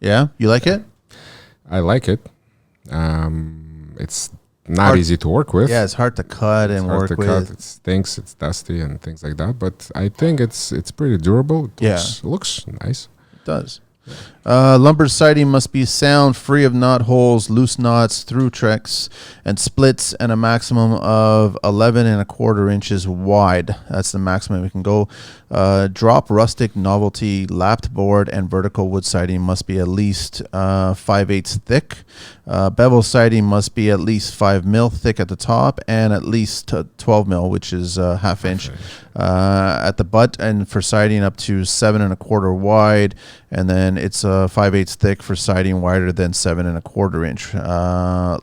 Yeah, you like it? I like it. It's not easy to work with. Yeah, it's hard to cut and work with. It stinks. It's dusty and things like that. But I think it's pretty durable. It looks nice. It does. Lumber siding must be sound, free of knot holes, loose knots, through tracks, and splits, and a maximum of 11 1/4 inches wide. That's the maximum we can go. Drop rustic novelty lapped board and vertical wood siding must be at least 5/8 thick. Bevel siding must be at least 5 mil thick at the top and at least 12 mil, which is half inch at the butt, and for siding up to 7 1/4 wide, and then it's 5/8 thick for siding wider than 7 1/4 inch.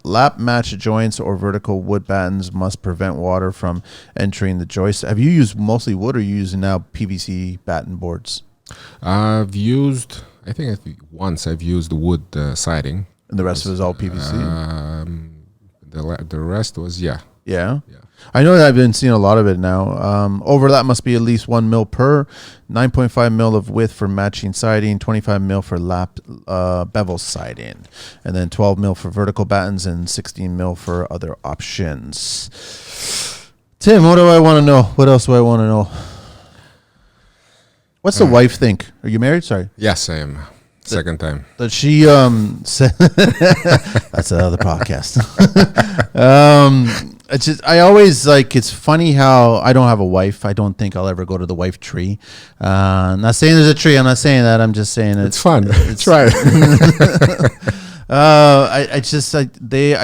Lap match joints or vertical wood battens must prevent water from entering the joist. Have you used mostly wood, or are you using now PVC batten boards? I've used, I think once I've used wood siding. And the rest of it is all PVC? The rest was, Yeah? I know that I've been seeing a lot of it now. Overlap must be at least 1 mil per, 9.5 mil of width for matching siding, 25 mil for bevel siding, and then 12 mil for vertical battens and 16 mil for other options. Tim, what do I want to know? What else do I want to know? What's the wife think? Are you married? Sorry. Yes, I am. Second time. That she said that's another podcast. I always like, it's funny how I don't have a wife. I don't think I'll ever go to the wife tree. I'm not saying there's a tree. I'm not saying that. I'm just saying it's fun. Try it. I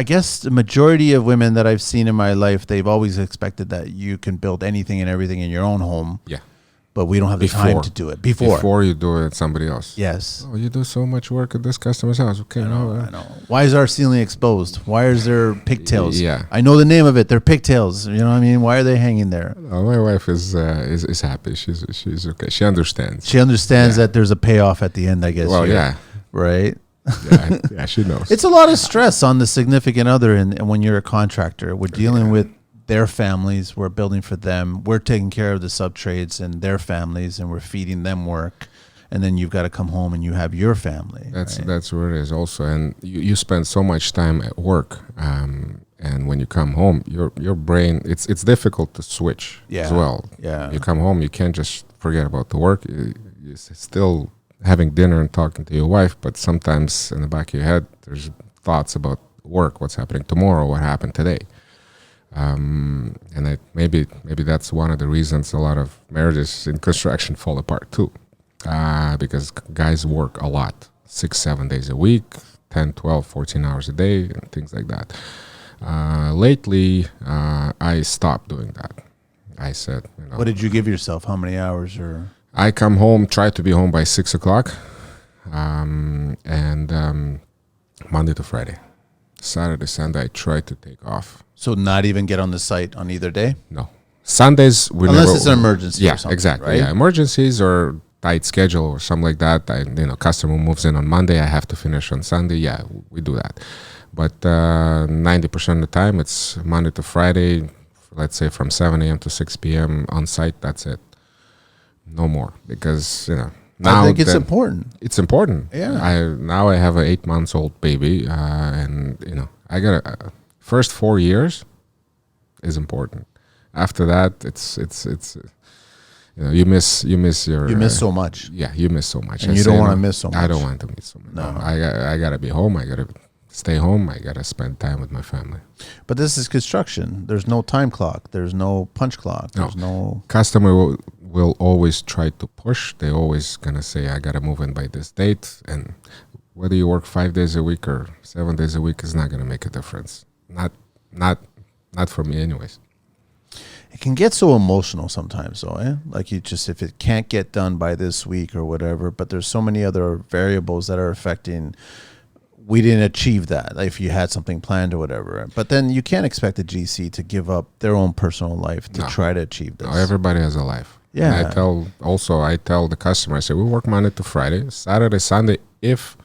guess the majority of women that I've seen in my life, they've always expected that you can build anything and everything in your own home. Yeah. But we don't have the time to do it. Before you do it, somebody else. Yes. Oh, you do so much work at this customer's house. Okay, I know. Why is our ceiling exposed? Why is there pigtails? Yeah. I know the name of it. They're pigtails. You know what I mean? Why are they hanging there? Oh, my wife is happy. She's okay. She understands. She understands that there's a payoff at the end, I guess. Well, yeah. Right? Yeah, she knows. It's a lot of stress on the significant other, and when you're a contractor, we're dealing with their families, we're building for them, we're taking care of the subtrades and their families, and we're feeding them work, and then you've got to come home and you have your family. That's where it is also, and you spend so much time at work, and when you come home, your brain, it's difficult to switch as well. Yeah, you come home, you can't just forget about the work. You're still having dinner and talking to your wife, but sometimes in the back of your head, there's thoughts about work, what's happening tomorrow, what happened today. And maybe that's one of the reasons a lot of marriages in construction fall apart too, because guys work a lot, 6-7 days a week, 10, 12, 14 hours a day, and things like that. Lately, I stopped doing that. I said, what did you give yourself? How many hours? Or I come home, try to be home by 6 o'clock, and Monday to Friday. Saturday, Sunday, I try to take off. So not even get on the site on either day? No. Sundays, unless it's an emergency. Yeah, or something, exactly. Right? Yeah, emergencies or tight schedule or something like that. Customer moves in on Monday, I have to finish on Sunday. Yeah, we do that. But 90% of the time, it's Monday to Friday. Let's say from 7 a.m. to 6 p.m. on site. That's it. No more, because now I think it's important. It's important. Yeah. I have an 8-month-old baby, and I got first 4 years is important. After that, it's you miss so much. Yeah, you miss so much. And you don't want to miss so much. I don't want to miss so much. No. I gotta be home. I gotta stay home. I gotta spend time with my family. But this is construction. There's no time clock. There's no punch clock. There's no customer will always try to push. They're always gonna say, I gotta move in by this date, and whether you work 5 days a week or 7 days a week is not gonna make a difference. Not for me anyways. It can get so emotional sometimes though, eh? Like if it can't get done by this week or whatever, but there's so many other variables that are affecting, we didn't achieve that, like if you had something planned or whatever. But then you can't expect the GC to give up their own personal life to try to achieve this. No, everybody has a life. Yeah. And I tell the customer, I say, we work Monday to Friday, Saturday, Sunday. If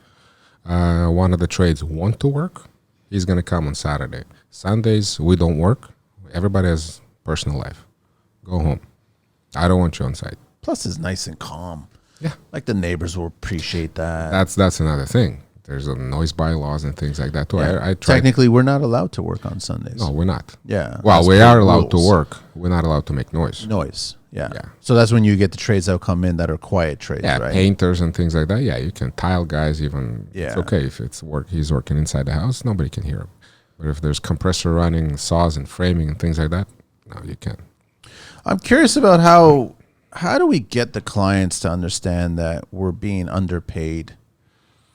one of the trades want to work, he's going to come on Saturday. Sundays, we don't work. Everybody has personal life. Go home. I don't want you on site. Plus, it's nice and calm. Yeah. Like the neighbors will appreciate that. That's another thing. There's a noise bylaws and things like that too. Yeah. Technically, we're not allowed to work on Sundays. No, we're not. Yeah. Well, we are allowed to work. We're not allowed to make noise. Yeah. So that's when you get the trades that come in that are quiet trades, right? Painters and things like that. Yeah, you can tile guys even. Yeah. It's okay if it's work. He's working inside the house. Nobody can hear him. But if there's compressor running, saws and framing and things like that, no, you can't. I'm curious about how do we get the clients to understand that we're being underpaid,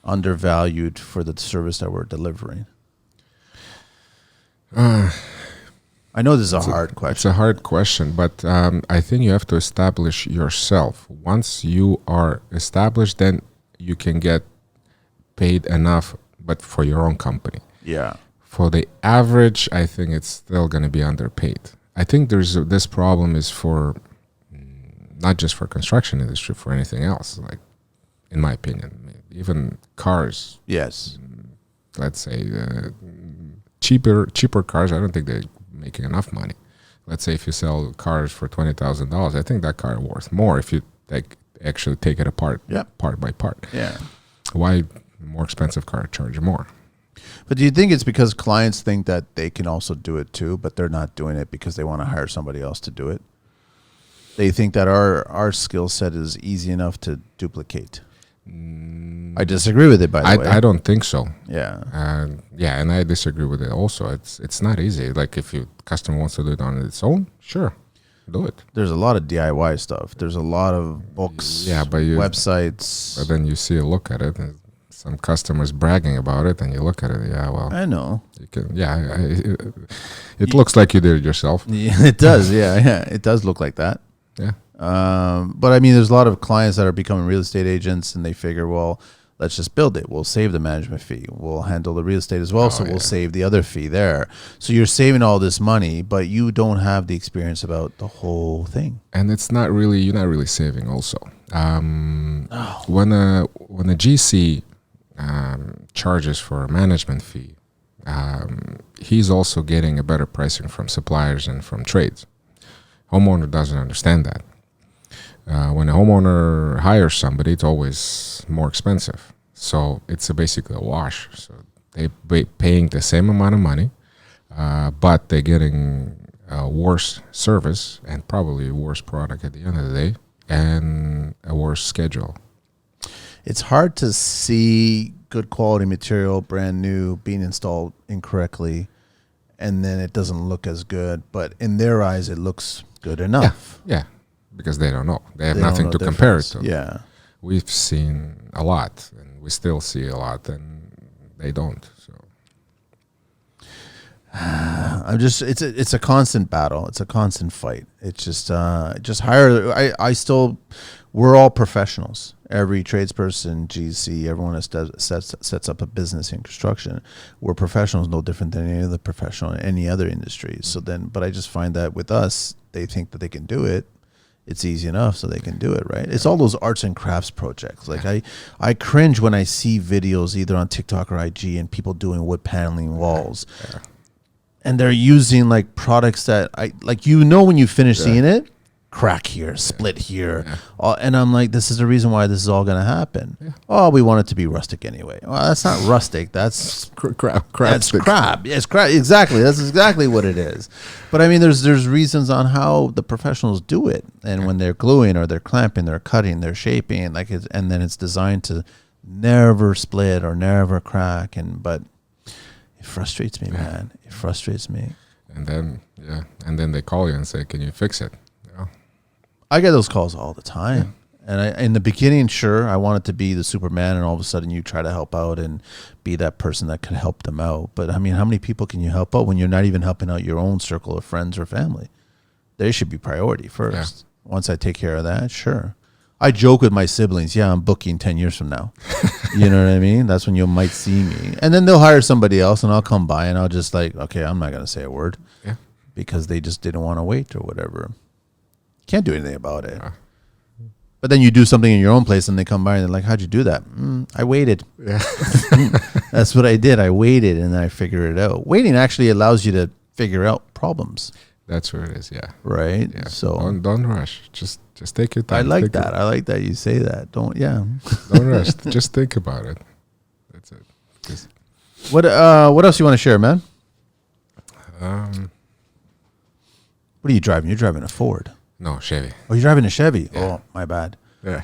undervalued for the service that we're delivering? I know this is a hard question. It's a hard question, but I think you have to establish yourself. Once you are established, then you can get paid enough, but for your own company. Yeah. For the average, I think it's still going to be underpaid. I think this problem is for not just for construction industry, for anything else. Like, in my opinion, even cars. Yes. Let's say cheaper cars. I don't think they're making enough money. let's say if you sell cars for $20,000, I think that car worth more if you actually take it apart, part by part. Yeah. Why more expensive car charge more? But do you think it's because clients think that they can also do it too, but they're not doing it because they want to hire somebody else to do it? They think that our skill set is easy enough to duplicate. I disagree with it, by the way. I don't think so. Yeah. And I disagree with it also. It's not easy. Like if you customer wants to do it on its own, sure, do it. There's a lot of DIY stuff. There's a lot of books, websites. But then you see a look at it, and some customers bragging about it, and you look at it, I know. You can, it looks like you did it yourself. Yeah, it does. Yeah, it does look like that. Yeah. But I mean, there's a lot of clients that are becoming real estate agents, and they figure, well, let's just build it. We'll save the management fee. We'll handle the real estate as well, we'll save the other fee there. So you're saving all this money, but you don't have the experience about the whole thing. And you're not really saving also. When a GC charges for a management fee, he's also getting a better pricing from suppliers and from trades. Homeowner doesn't understand that. When a homeowner hires somebody, it's always more expensive. So it's basically a wash. So they're paying the same amount of money, but they're getting a worse service and probably a worse product at the end of the day and a worse schedule. It's hard to see good quality material, brand new, being installed incorrectly, and then it doesn't look as good. But in their eyes, it looks good enough. Yeah, because they don't know. They have nothing to compare it to. Yeah. We've seen a lot, and we still see a lot, and they don't. So it's a constant battle. It's a constant fight. It's just hire. We're all professionals. Every tradesperson, GC, everyone that sets up a business in construction, we're professionals, no different than any other professional in any other industry. So but I just find that with us, they think that they can do it. It's easy enough, so they can do it, right? It's all those arts and crafts projects. Like I cringe when I see videos either on TikTok or IG and people doing wood paneling walls. Yeah. And they're using like products that when you finish seeing it, crack here, split here. Yeah. And I'm like, this is the reason why this is all going to happen. Yeah. Oh, we want it to be rustic anyway. Well, that's not rustic. That's crap. That's crap. It's crap. Exactly. That's exactly what it is. But I mean, there's reasons on how the professionals do it. And when they're gluing or they're clamping, they're cutting, they're shaping, and then it's designed to never split or never crack. But it frustrates me, man. It frustrates me. And then they call you and say, "Can you fix it?" I get those calls all the time. Yeah. And in the beginning, sure, I wanted to be the Superman, and all of a sudden you try to help out and be that person that can help them out. But I mean, how many people can you help out when you're not even helping out your own circle of friends or family? They should be priority first. Yeah. Once I take care of that, sure. I joke with my siblings, I'm booking 10 years from now. You know what I mean? That's when you might see me. And then they'll hire somebody else, and I'll come by, and I'll just okay, I'm not going to say a word. Yeah. Because they just didn't want to wait or whatever. Can't do anything about it. But then you do something in your own place and they come by and they're like, how'd you do that? I waited. Yeah. That's what I did. I waited and then I figured it out. Waiting actually allows you to figure out problems. That's where it is. Yeah. Right. Yeah. So don't rush. Just take your time. I like that. I like that you say that. Don't rush. Just think about it. That's it. What else you want to share, man? What are you driving? You're driving a Ford. No, Chevy. Oh, you're driving a Chevy? Yeah. Oh, my bad. Yeah.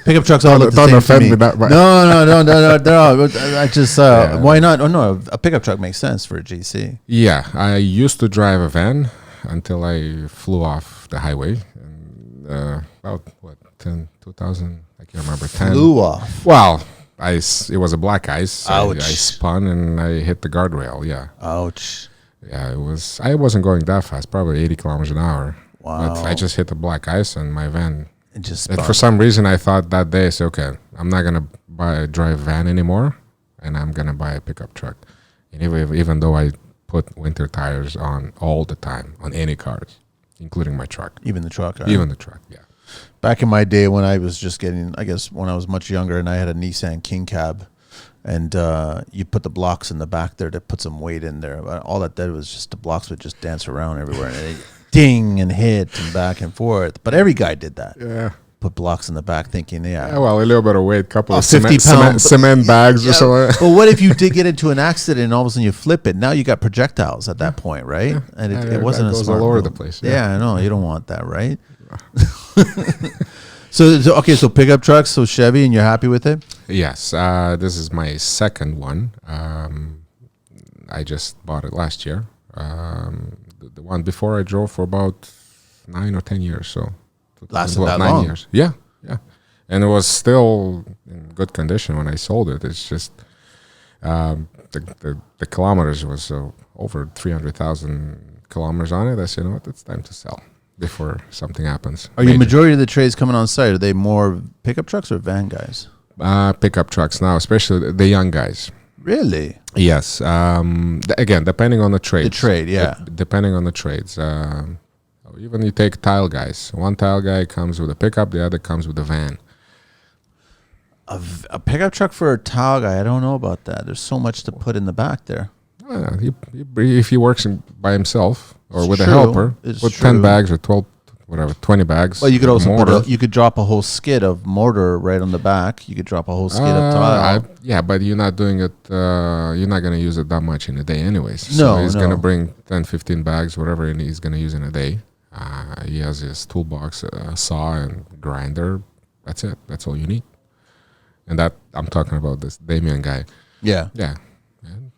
Pickup trucks all look the same. Don't offend me. No. I just, why not? Oh, no, a pickup truck makes sense for a GC. Yeah, I used to drive a van until I flew off the highway. And, about, 2000, I can't remember. Flew off? Well, it was a black ice. Ouch. I spun and I hit the guardrail, yeah. Ouch. Yeah, I wasn't going that fast, probably 80 kilometers an hour. Wow. But I just hit the black ice and my van. And for some reason, I thought that day, okay, I'm not going to drive a van anymore, and I'm going to buy a pickup truck. And even though I put winter tires on all the time, on any cars, including my truck. Even the truck? Right? Even the truck, yeah. Back in my day when I was just when I was much younger and I had a Nissan King Cab, and you put the blocks in the back there to put some weight in there. But all that did was just the blocks would just dance around everywhere, and they ding and hit and back and forth. But every guy did that. Yeah. Put blocks in the back, thinking, Yeah, well, a little bit of weight, couple of 50 cement bags or something. But what if you did get into an accident and all of a sudden you flip it? Now you got projectiles at that point, right? Yeah. And Yeah, it wasn't that a goes smart all over move. the place. Yeah, I know. You don't want that, right? So pickup trucks, so Chevy, and you're happy with it? Yes, this is my second one. I just bought it last year. The one before I drove for about 9 or 10 years. So Lasted about that 9 long? years. Yeah, yeah. And it was still in good condition when I sold it. It's just the kilometers was over 300,000 kilometers on it. I said, you know what, it's time to sell before something happens. Are you majority of the trades coming on site? Are they more pickup trucks or van guys? Pickup trucks now, especially the young guys. Really? Yes. Again, depending on the trade. The trade, yeah. Depending on the trades. Even you take tile guys. One tile guy comes with a pickup, the other comes with a van. A pickup truck for a tile guy, I don't know about that. There's so much to put in the back there. If he works by himself or It's with true. a helper, It's put true. 10 bags or 12, whatever, 20 bags. Well, you could also mortar. you could drop a whole skid of mortar right on the back. You could drop a whole skid of tile. Yeah, but you're not doing it, you're not going to use it that much in a day anyways. No, So he's going no. to bring 10, 15 bags, whatever he's going to use in a day. He has his toolbox, a saw and grinder. That's it. That's all you need. And that I'm talking about this Damien guy. Yeah. Yeah, and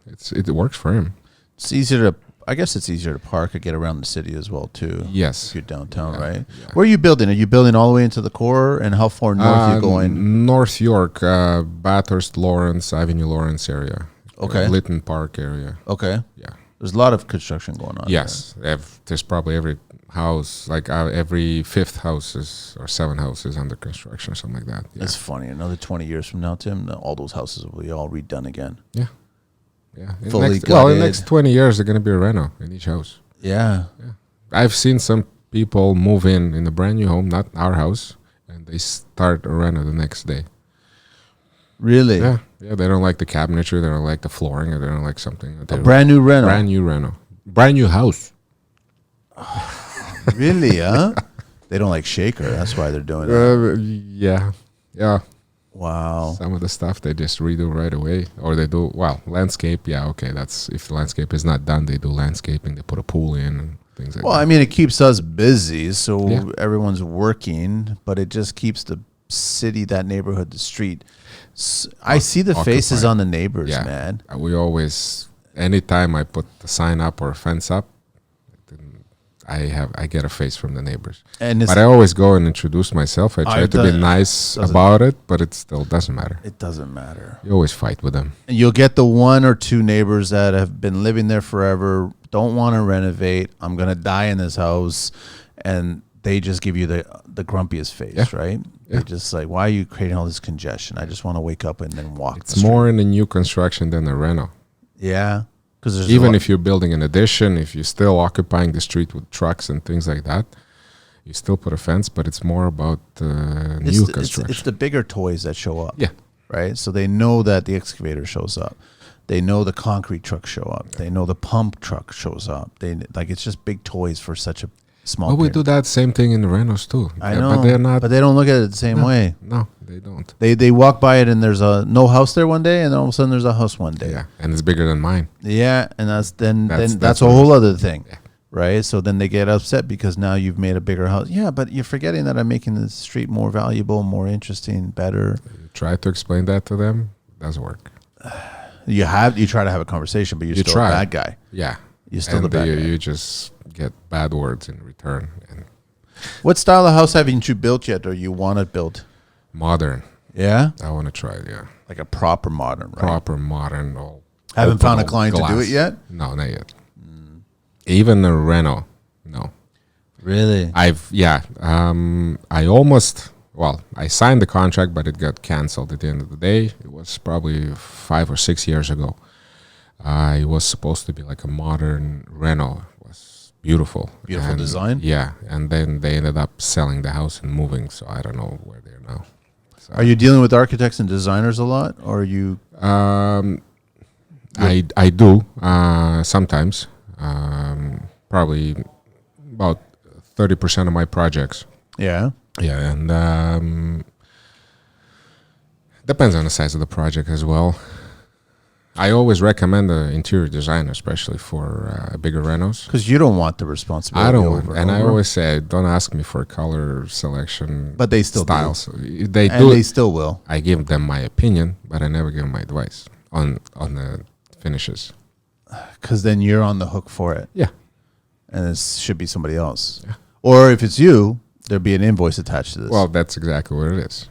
it works for him. It's easier to, I guess it's easier to park or get around the city as well too. Yes. If you're downtown, Yeah, right? yeah. Where are you building? Are you building all the way into the core? And how far north are you going? North York, Bathurst, Lawrence, Avenue Lawrence area. Okay. Lytton Park area. Okay. Yeah. There's a lot of construction going on. Yes. There's probably every house, like every fifth house or 7 houses under construction or something like that. Yeah. It's funny. Another 20 years from now, Tim, all those houses will be all redone again. Yeah. Yeah. Fully In the gutted. next 20 years, they're going to be a reno in each house. Yeah. I've seen some people move in a brand new home, not our house, and they start a reno the next day. Really? Yeah. Yeah. They don't like the cabinetry. They don't like the flooring, or they don't like something. A brand new reno. Brand new reno. Brand new house. Really, huh? They don't like shaker. That's why they're doing it. Yeah. Yeah. Wow. Some of the stuff they just redo right away, or they do landscape. Yeah, okay. That's if the landscape is not done, they do landscaping. They put a pool in and things like Well, that. I mean, it keeps us busy, so Yeah. everyone's working, but it just keeps the city, that neighborhood, the street. I see the faces occupied. on the neighbors, Yeah. man. We always, anytime I put the sign up or a fence up, then I get a face from the neighbors. And it's, But I always go and introduce myself. I try I've to done be it. nice Doesn't- about it, but it still doesn't matter. it doesn't matter. You always fight with them. And you'll get the 1 or 2 neighbors that have been living there forever, don't want to renovate. I'm going to die in this house. And they just give you the grumpiest face, Yeah. right? Yeah. They're just like, why are you creating all this congestion? I just want to wake up and then walk. It's more in a new construction than a reno. Yeah. Because there's Even if you're building an addition, if you're still occupying the street with trucks and things like that, you still put a fence, but it's more about new construction. It's the bigger toys that show up. Yeah. Right. So they know that the excavator shows up. They know the concrete truck show up. They know the pump truck shows up. It's just big toys for such a small. But we period. do that same thing in the renos too. I know, but they're not. But they don't look at it the same way. No, they don't. They walk by it and there's no house there one day, and then all of a sudden there's a house one day. Yeah, and it's bigger than mine. Yeah, and that's That's a what whole it is. other thing. Yeah. Right? So then they get upset because now you've made a bigger house. Yeah, but you're forgetting that I'm making the street more valuable, more interesting, better. You try to explain that to them, doesn't work. You try to have a conversation, but you're You still try. a bad guy. Yeah, You're still and the bad guy. you just get bad words in return. And What style of house haven't you built yet, or you want to build? modern, Yeah, I want to try it. Yeah, like a proper modern, right? proper modern. All Haven't open, found a all client to do glass. it yet. No, not yet. Even a reno, no. Really? I signed the contract, but it got canceled at the end of the day. It was probably 5 or 6 years ago. It was supposed to be like a modern reno. It was beautiful. Beautiful And, design? Yeah, and then they ended up selling the house and moving, so I don't know where they're now. So, Are you dealing with architects and designers a lot, or are you? I do sometimes. Probably about 30% of my projects. Yeah. Yeah, and depends on the size of the project as well. I always recommend an interior designer, especially for bigger renos. Because you don't want the responsibility. I don't want, over and I over. always say, don't ask me for color selection. But they still styles. do. They And do. they still will. I give them my opinion, but I never give them my advice on the finishes. Because then you're on the hook for it. Yeah. And it should be somebody else. Yeah. Or if it's you, there'd be an invoice attached to this. Well, that's exactly what it is.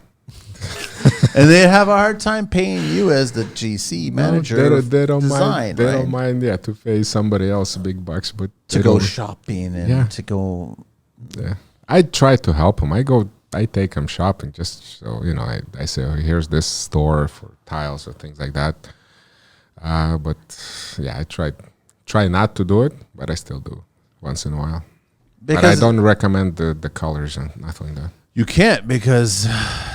And they have a hard time paying you as the GC manager. They don't design, mind. They right? don't mind. Yeah, to pay somebody else big bucks, but To they go don't- shopping and Yeah. to go. Yeah, I try to help them. I take them shopping just so I say, oh, here's this store for tiles or things like that. But yeah, I try not to do it, but I still do once in a while. But I Because don't recommend the colors and nothing like that. you can't, because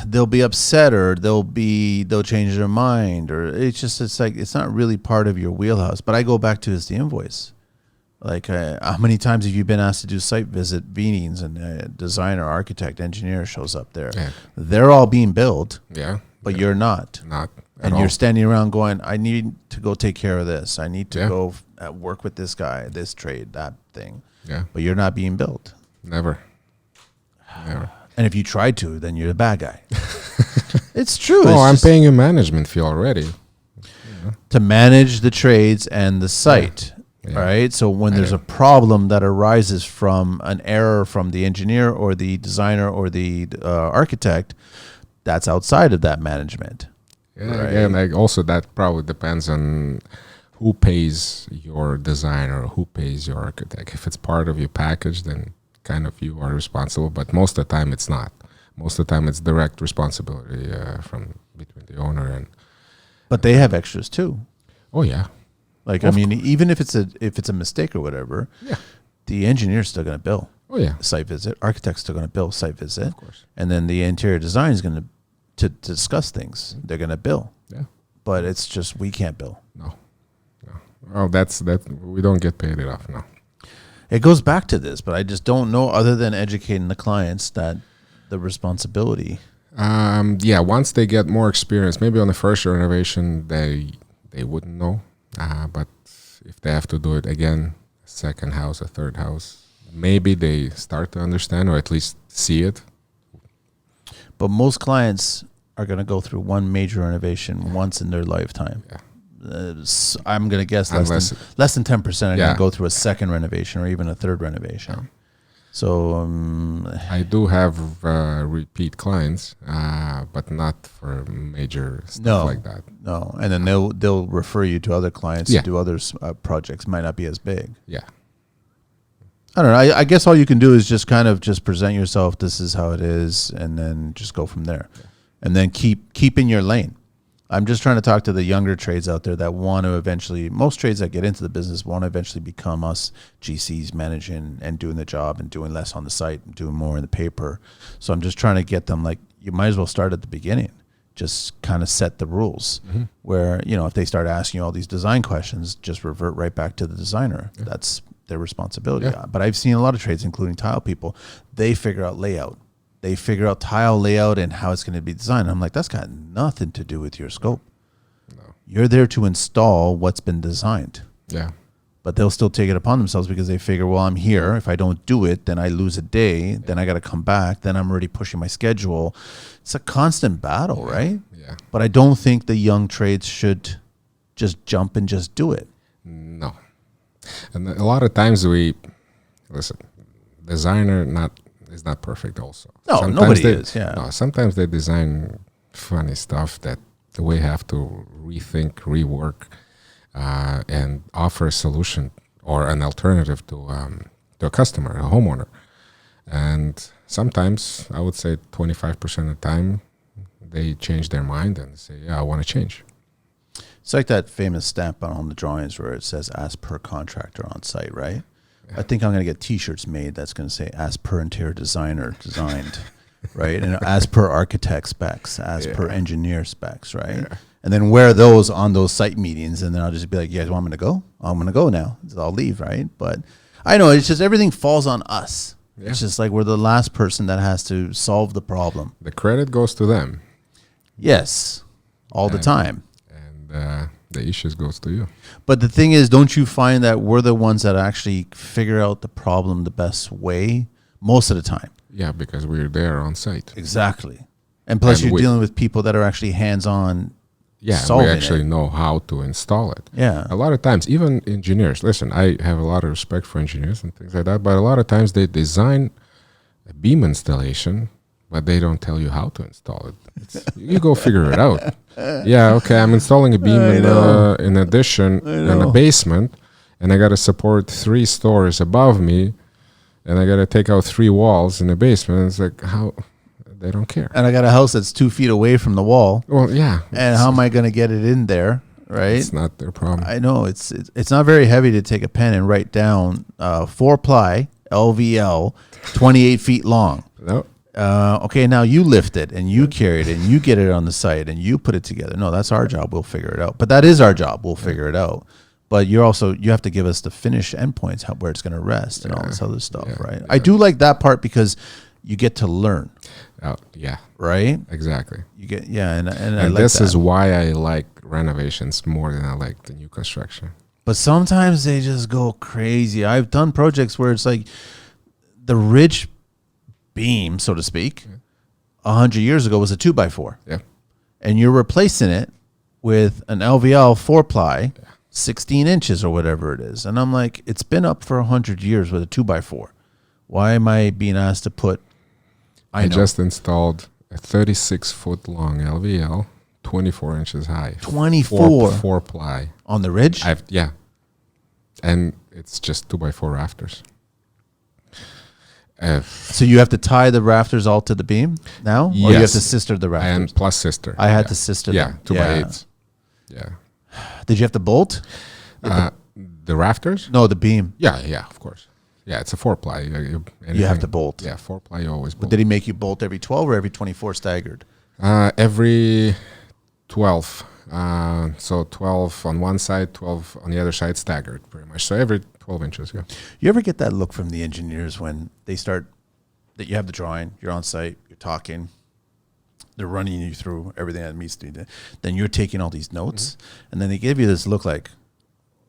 they'll be upset, or they'll change their mind, or it's like it's not really part of your wheelhouse. But I go back to is the invoice. Like, how many times have you been asked to do site visit meetings, and a designer, architect, engineer shows up there? Yeah. They're all being billed, Yeah, but you're not. not at And all. you're standing around going, I need to go take care of this. I need to Yeah. go work with this guy, this trade, that thing. Yeah, But you're not being billed. never. And if you try to, then you're the bad guy. It's true. Oh, It's I'm just paying you management fee already. to manage the trades and the site, Yeah. right? So when there's a problem that arises from an error from the engineer or the designer or the architect, that's outside of that management. Yeah, Right. again, also that probably depends on who pays your designer or who pays your architect. If it's part of your package, then kind of you are responsible. But most of the time, it's not. Most of the time, it's direct responsibility from between the owner and. But they have extras too. Oh yeah, Like, Of I mean, even if it's a mistake or whatever, yeah. the engineer's still going to bill Oh yeah, site visit. Architect's still going to bill site visit. of course. And then the interior design is going to discuss things. They're going to bill. Yeah. But it's just we can't bill. No. Oh, that we don't get paid enough. No. It goes back to this, but I just don't know, other than educating the clients, that the responsibility. Yeah, once they get more experience, maybe on the first renovation they wouldn't know, but if they have to do it again, second house, a third house, maybe they start to understand or at least see it. But most clients are going to go through one major renovation once in their lifetime. Yeah. I'm going to guess less than 10% are going Yeah. to go through a second renovation or even a third renovation. Yeah. So I do have repeat clients, but not for major stuff like that. no, and then they'll refer you to other clients Yeah. to do other projects. Might not be as big. Yeah. I don't know. I guess all you can do is just kind of just present yourself. This is how it is, and then just go from there, and then keep in your lane. I'm just trying to talk to the younger trades out there that want to eventually. Most trades that get into the business want to eventually become us GCs, managing and doing the job and doing less on the site and doing more in the paper. So I'm just trying to get them, like, you might as well start at the beginning. Just kind of set the rules where, if they start asking you all these design questions, just revert right back to the designer. Yeah. That's their responsibility. Yeah. But I've seen a lot of trades, including tile people, they figure out layout. They figure out tile layout and how it's going to be designed. I'm like, that's got nothing to do with your scope. No. You're there to install what's been designed. Yeah. But they'll still take it upon themselves because they figure, well, I'm here. If I don't do it, then I lose a day. Then I got to come back. Then I'm already pushing my schedule. It's a constant battle, right? Yeah. But I don't think the young trades should just jump and just do it. No. And a lot of times designer is not perfect also. No, Sometimes nobody they, is, yeah. No, sometimes they design funny stuff that we have to rethink, rework, and offer a solution or an alternative to a customer, a homeowner. And sometimes, I would say 25% of the time, they change their mind and say, yeah, I want to change. It's like that famous stamp on the drawings where it says as per contractor on site, right? Yeah. I think I'm going to get T-shirts made that's going to say as per interior designer designed. right? And as per architect specs, as per engineer specs, right? Yeah. And then wear those on those site meetings, and then I'll just be like, "You guys want me to go? I'm going to go now. So I'll leave," right? But I know it's just everything falls on us. Yeah. It's just like we're the last person that has to solve the problem. The credit goes to them, Yes, all the time. and the issues goes to you. But the thing is, don't you find that we're the ones that actually figure out the problem the best way most of the time? Yeah, because we're there on site. Exactly. And plus, And you're dealing with people that are actually hands-on. Yeah, solving we actually it. know how to install it. Yeah. A lot of times, even engineers, listen, I have a lot of respect for engineers and things like that, but a lot of times they design a beam installation, but they don't tell you how to install it. You go figure it out. Yeah, okay, I'm installing a beam in addition in a basement, and I got to support 3 stories above me, and I got to take out 3 walls in the basement. It's like, how? They don't care. And I got a house that's 2 feet away from the wall. Well, yeah. And how am I going to get it in there, right? It's not their problem. I know it's not very heavy to take a pen and write down 4-ply LVL 28 feet long. No. Okay, now you lift it and you carry it and you get it on the site and you put it together. No, that's our job. We'll figure it out. But that is our job. We'll figure it out. But you have to give us the finished endpoints, where it's going to rest and all this other stuff, right? I do like that part because you get to learn. Yeah. Right? Exactly. You get and I And like this that. is why I like renovations more than I like the new construction. But sometimes they just go crazy. I've done projects where it's like the ridge beam, so to speak, 100 years ago was a 2x4. Yeah. And you're replacing it with an LVL 4-ply, 16 inches or whatever it is. And I'm like, it's been up for 100 years with a 2x4. Why am I being asked to put? I just installed a 36-foot long LVL, 24 inches high. 24? 4-ply. On the ridge? Yeah. And it's just 2x4 rafters. So you have to tie the rafters all to the beam now? Or you have Yes. to sister the rafters? And plus sister. I had to sister them. 2x8s. Yeah. Did you have to bolt? The rafters? No, the beam. Yeah, of course. Yeah, it's a 4-ply. You have to bolt. Yeah, 4-ply you always bolt. Did he make you bolt every 12 or every 24 staggered? Every 12. So 12 on one side, 12 on the other side, staggered pretty much. So every 12 inches, yeah. You ever get that look from the engineers when they start, that you have the drawing, you're on site, you're talking, they're running you through everything that needs to be done. Then you're taking all these notes, and then they give you this look like,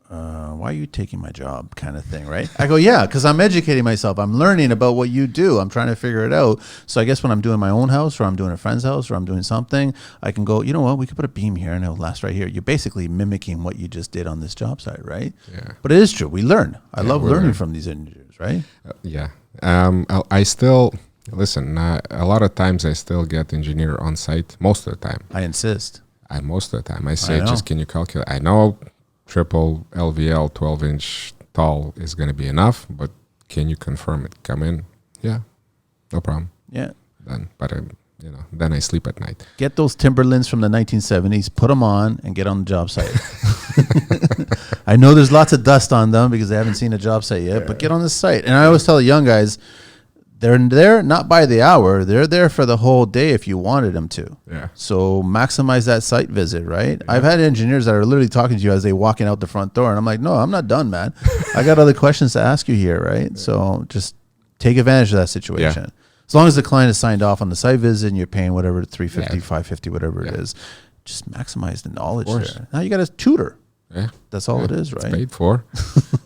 why are you taking my job kind of thing, right? I go, yeah, because I'm educating myself. I'm learning about what you do. I'm trying to figure it out. So I guess when I'm doing my own house or I'm doing a friend's house or I'm doing something, I can go, you know what, we could put a beam here and it'll last right here. You're basically mimicking what you just did on this job site, right? Yeah. But it is true. We learn. I love we learning learn. from these engineers, right? Yeah. I still, listen, a lot of times I still get engineer on site, most of the time. I insist. Most of the time. I say, know. just can you calculate? I know triple LVL 12-inch tall is going to be enough, but can you confirm it? Come in. Yeah, no problem. Yeah. Then, but then I sleep at night. Get those Timberlands from the 1970s, put them on, and get on the job site. I know there's lots of dust on them because they haven't seen a job site yet, but get on the site. And I always tell the young guys, they're there not by the hour. They're there for the whole day if you wanted them to. Yeah. So maximize that site visit, right? I've had engineers that are literally talking to you as they walking out the front door, and I'm like, no, I'm not done, man. I got other questions to ask you here, right? So just take advantage of that situation. Yeah. As long as the client is signed off on the site visit and you're paying whatever, $350, $550, whatever it is, just maximize the knowledge there. Now you got a tutor. Yeah. That's all it is, It's right? paid for.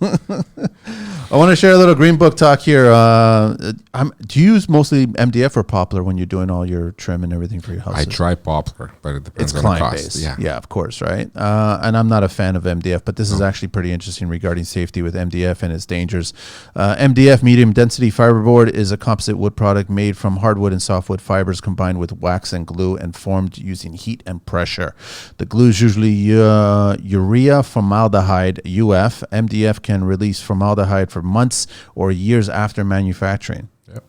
I want to share a little green book talk here. Do you use mostly MDF or poplar when you're doing all your trim and everything for your houses? I try poplar, but it depends It's on the client cost. based. Yeah. Yeah, of course, right? And I'm not a fan of MDF, but this is actually pretty interesting regarding safety with MDF and its dangers. MDF, medium density fiberboard, is a composite wood product made from hardwood and softwood fibers combined with wax and glue and formed using heat and pressure. The glue is usually urea formaldehyde, UF. MDF can release formaldehyde for months or years after manufacturing. Yep.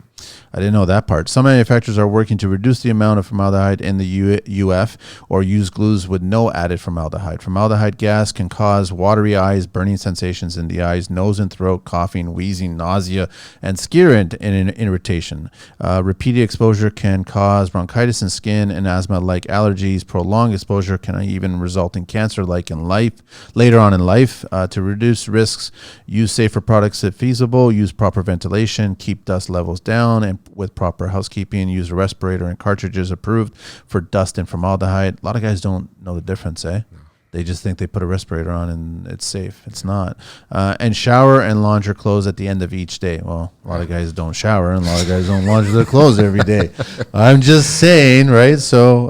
I didn't know that part. Some manufacturers are working to reduce the amount of formaldehyde in the UF or use glues with no added formaldehyde. Formaldehyde gas can cause watery eyes, burning sensations in the eyes, nose and throat, coughing, wheezing, nausea, and skin irritation. Repeated exposure can cause bronchitis and skin and asthma-like allergies. Prolonged exposure can even result in cancer later on in life. To reduce risks, use safer products if feasible, use proper ventilation, keep dust levels down, and with proper housekeeping, use a respirator and cartridges approved for dust and formaldehyde. A lot of guys don't know the difference, eh? No. They just think they put a respirator on and it's safe. It's not. And shower and launder clothes at the end of each day. Well, a lot of guys don't shower and a lot of guys don't launder their clothes every day. I'm just saying, right? So,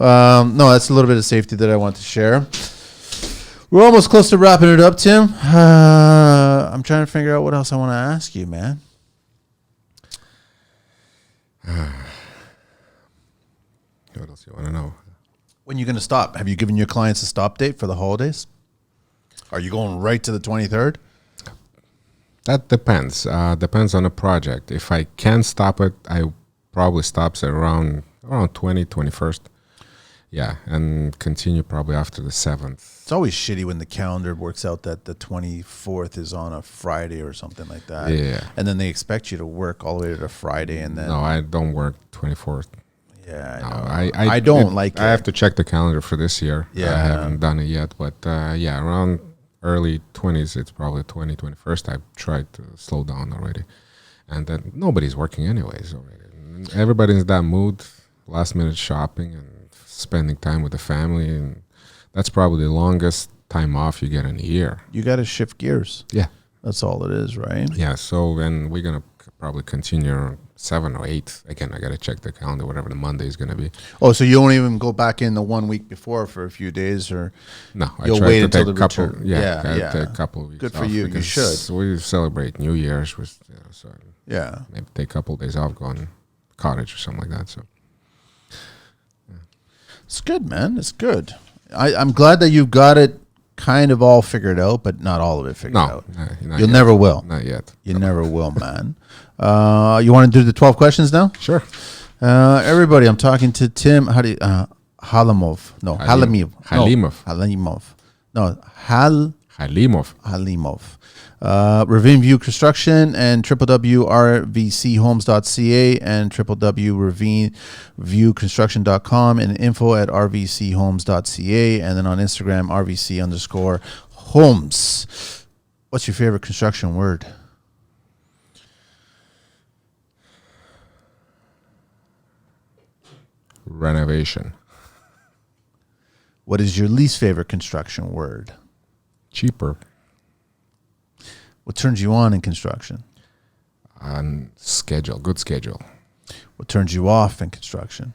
no, that's a little bit of safety that I want to share. We're almost close to wrapping it up, Tim. I'm trying to figure out what else I want to ask you, man. What else you want to know? When are you going to stop? Have you given your clients a stop date for the holidays? Are you going right to the 23rd? That depends. Depends on the project. If I can stop it, I probably stops at around 21st. Yeah, and continue probably after the 7th. It's always shitty when the calendar works out that the 24th is on a Friday or something like that. Yeah. And then they expect you to work all the way to the Friday and then... No, I don't work 24th. Yeah, I know. I don't like it. I have to check the calendar for this year. Yeah. I haven't done it yet, but yeah, around early 20s, it's probably 21st. I tried to slow down already. And then nobody's working anyways already. Everybody's in that mood, last minute shopping and spending time with the family, and that's probably the longest time off you get in a year. You got to shift gears. Yeah. That's all it is, right? Yeah, so then we're going to probably continue on 7 or 8. Again, I got to check the calendar, whatever the Monday is going to be. Oh, so you don't even go back in the 1 week before for a few days, or no? You'll try wait to until take the a couple. return. Yeah, Yeah. take a couple of weeks. Good for off you. You should. We celebrate New Year's with, so Yeah. maybe take a couple of days off, go on cottage or something like that. So It's good, man. It's good. I'm glad that you've got it kind of all figured out, but not all of it figured out. Not You'll yet. never will. Not yet. You never will, man. You want to do the 12 questions now? Sure. Everybody, I'm talking to Tim. How do you, Khalimov. No, Khalimov. No, Khalimov. Ravineview Construction and www.rvchomes.ca and www.ravineviewconstruction.com and info@rvchomes.ca, and then on Instagram rvc_homes. What's your favorite construction word? Renovation. What is your least favorite construction word? Cheaper. What turns you on in construction? Schedule. Good schedule. What turns you off in construction?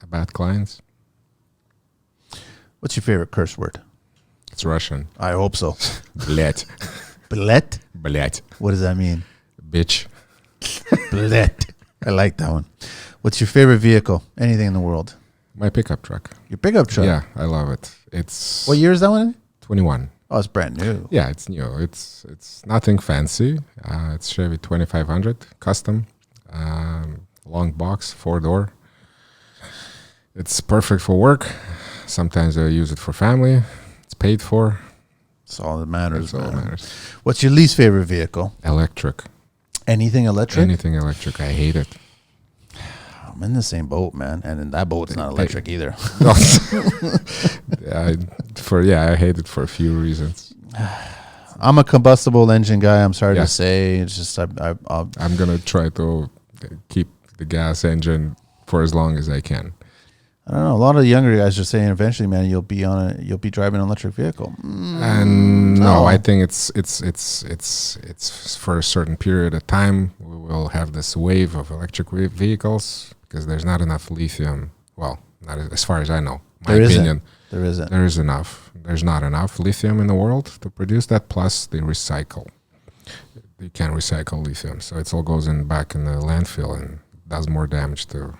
Bad clients. What's your favorite curse word? It's Russian. I hope so. Блять. Blet? Блять. What does that mean? Bitch. Blet. I like that one. What's your favorite vehicle? Anything in the world? My pickup truck. Your pickup truck? Yeah, I love it. It's What year is that one? 21. Oh, it's brand new. Yeah, it's new. It's nothing fancy. It's Chevy 2500 custom, long box, 4-door. It's perfect for work. Sometimes I use it for family. It's paid for. That's all that matters. That's all that matters. What's your least favorite vehicle? Electric. Anything electric? Anything electric. I hate it. I'm in the same boat, man. And in that boat's not electric either. I hate it for a few reasons. I'm a combustible engine guy. I'm sorry Yeah. to say. It's just I'm gonna try to keep the gas engine for as long as I can. I don't know. A lot of the younger guys are saying eventually, man, you'll be driving an electric vehicle. And no, I think it's for a certain period of time we will have this wave of electric vehicles because there's not enough lithium. Well, not as far as I know. My opinion. There isn't. There is enough. There's not enough lithium in the world to produce that. Plus, they recycle. You can't recycle lithium, so it all goes back in the landfill and does more damage to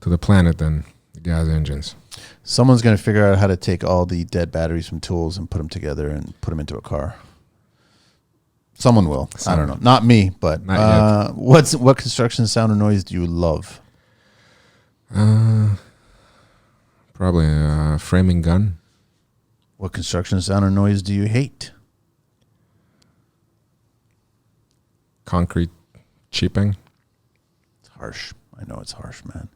the planet than the gas engines. Someone's going to figure out how to take all the dead batteries from tools and put them together and put them into a car. Someone will. I don't know. Not me, but what construction sound or noise do you love? Probably a framing gun. What construction sound or noise do you hate? Concrete chipping. It's harsh. I know it's harsh, man.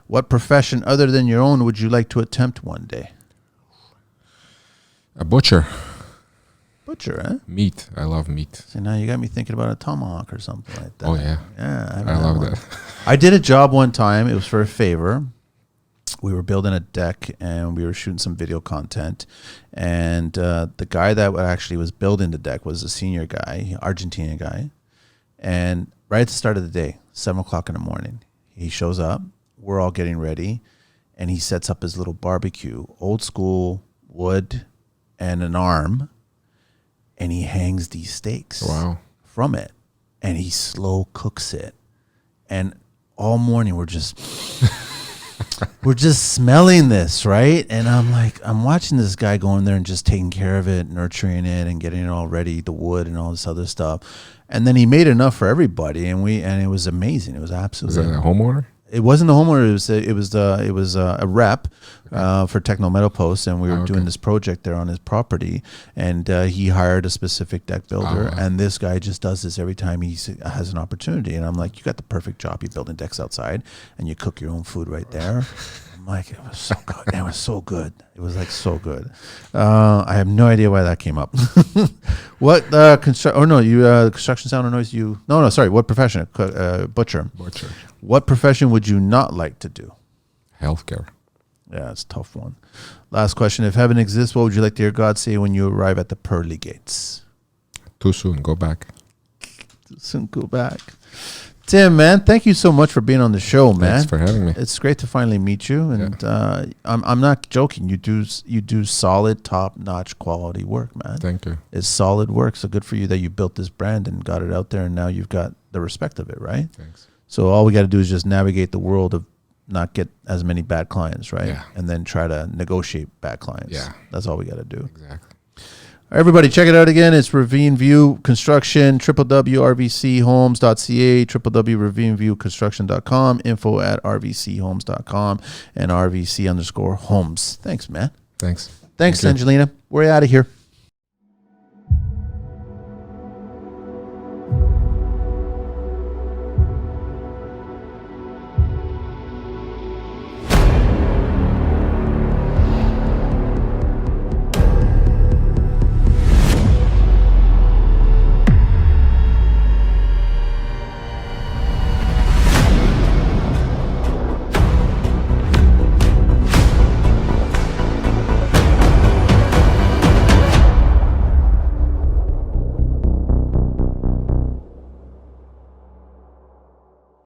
What profession other than your own would you like to attempt one day? A butcher. Butcher, eh? Meat. I love meat. See, now you got me thinking about a tomahawk or something like that. Oh, yeah. Yeah, I love that. I did a job one time. It was for a favor. We were building a deck and we were shooting some video content. And the guy that actually was building the deck was a senior guy, Argentinian guy. And right at the start of the day, 7 o'clock in the morning, he shows up. We're all getting ready. And he sets up his little barbecue, old school wood and an arm. And he hangs these steaks from it. And he slow cooks it. And all morning we're just smelling this, right? And I'm watching this guy going there and just taking care of it, nurturing it and getting it all ready, the wood and all this other stuff. And then he made enough for everybody, and it was amazing. It was absolutely. Was that a homeowner? It wasn't a homeowner. It was a rep for Techno Metal Post, and we were doing this project there on his property. And he hired a specific deck builder, and this guy just does this every time he has an opportunity. And I'm like, you got the perfect job. You're building decks outside, and you cook your own food right there. I'm like, it was so good. It was so good. It was like so good. I have no idea why that came up. What construction sound or noise? What profession? Butcher. Butcher. What profession would you not like to do? Healthcare. Yeah, it's a tough one. Last question. If heaven exists, what would you like to hear God say when you arrive at the pearly gates? Too soon. Go back. Too soon. Go back. Tim, man, thank you so much for being on the show, man. Thanks for having me. It's great to finally meet you, and I'm not joking. You do solid, top-notch quality work, man. Thank you. It's solid work. So good for you that you built this brand and got it out there, and now you've got the respect of it, right? Thanks. So all we got to do is just navigate the world of not get as many bad clients, right? Yeah. And then try to negotiate bad clients. Yeah. That's all we got to do. Exactly. Everybody, check it out again. It's Ravineview Construction, www.rvchomes.ca, www.ravineviewconstruction.com, info@rvchomes.com, and rvc_homes. Thanks, man. Thanks. Thanks, Angelina. We're out of here.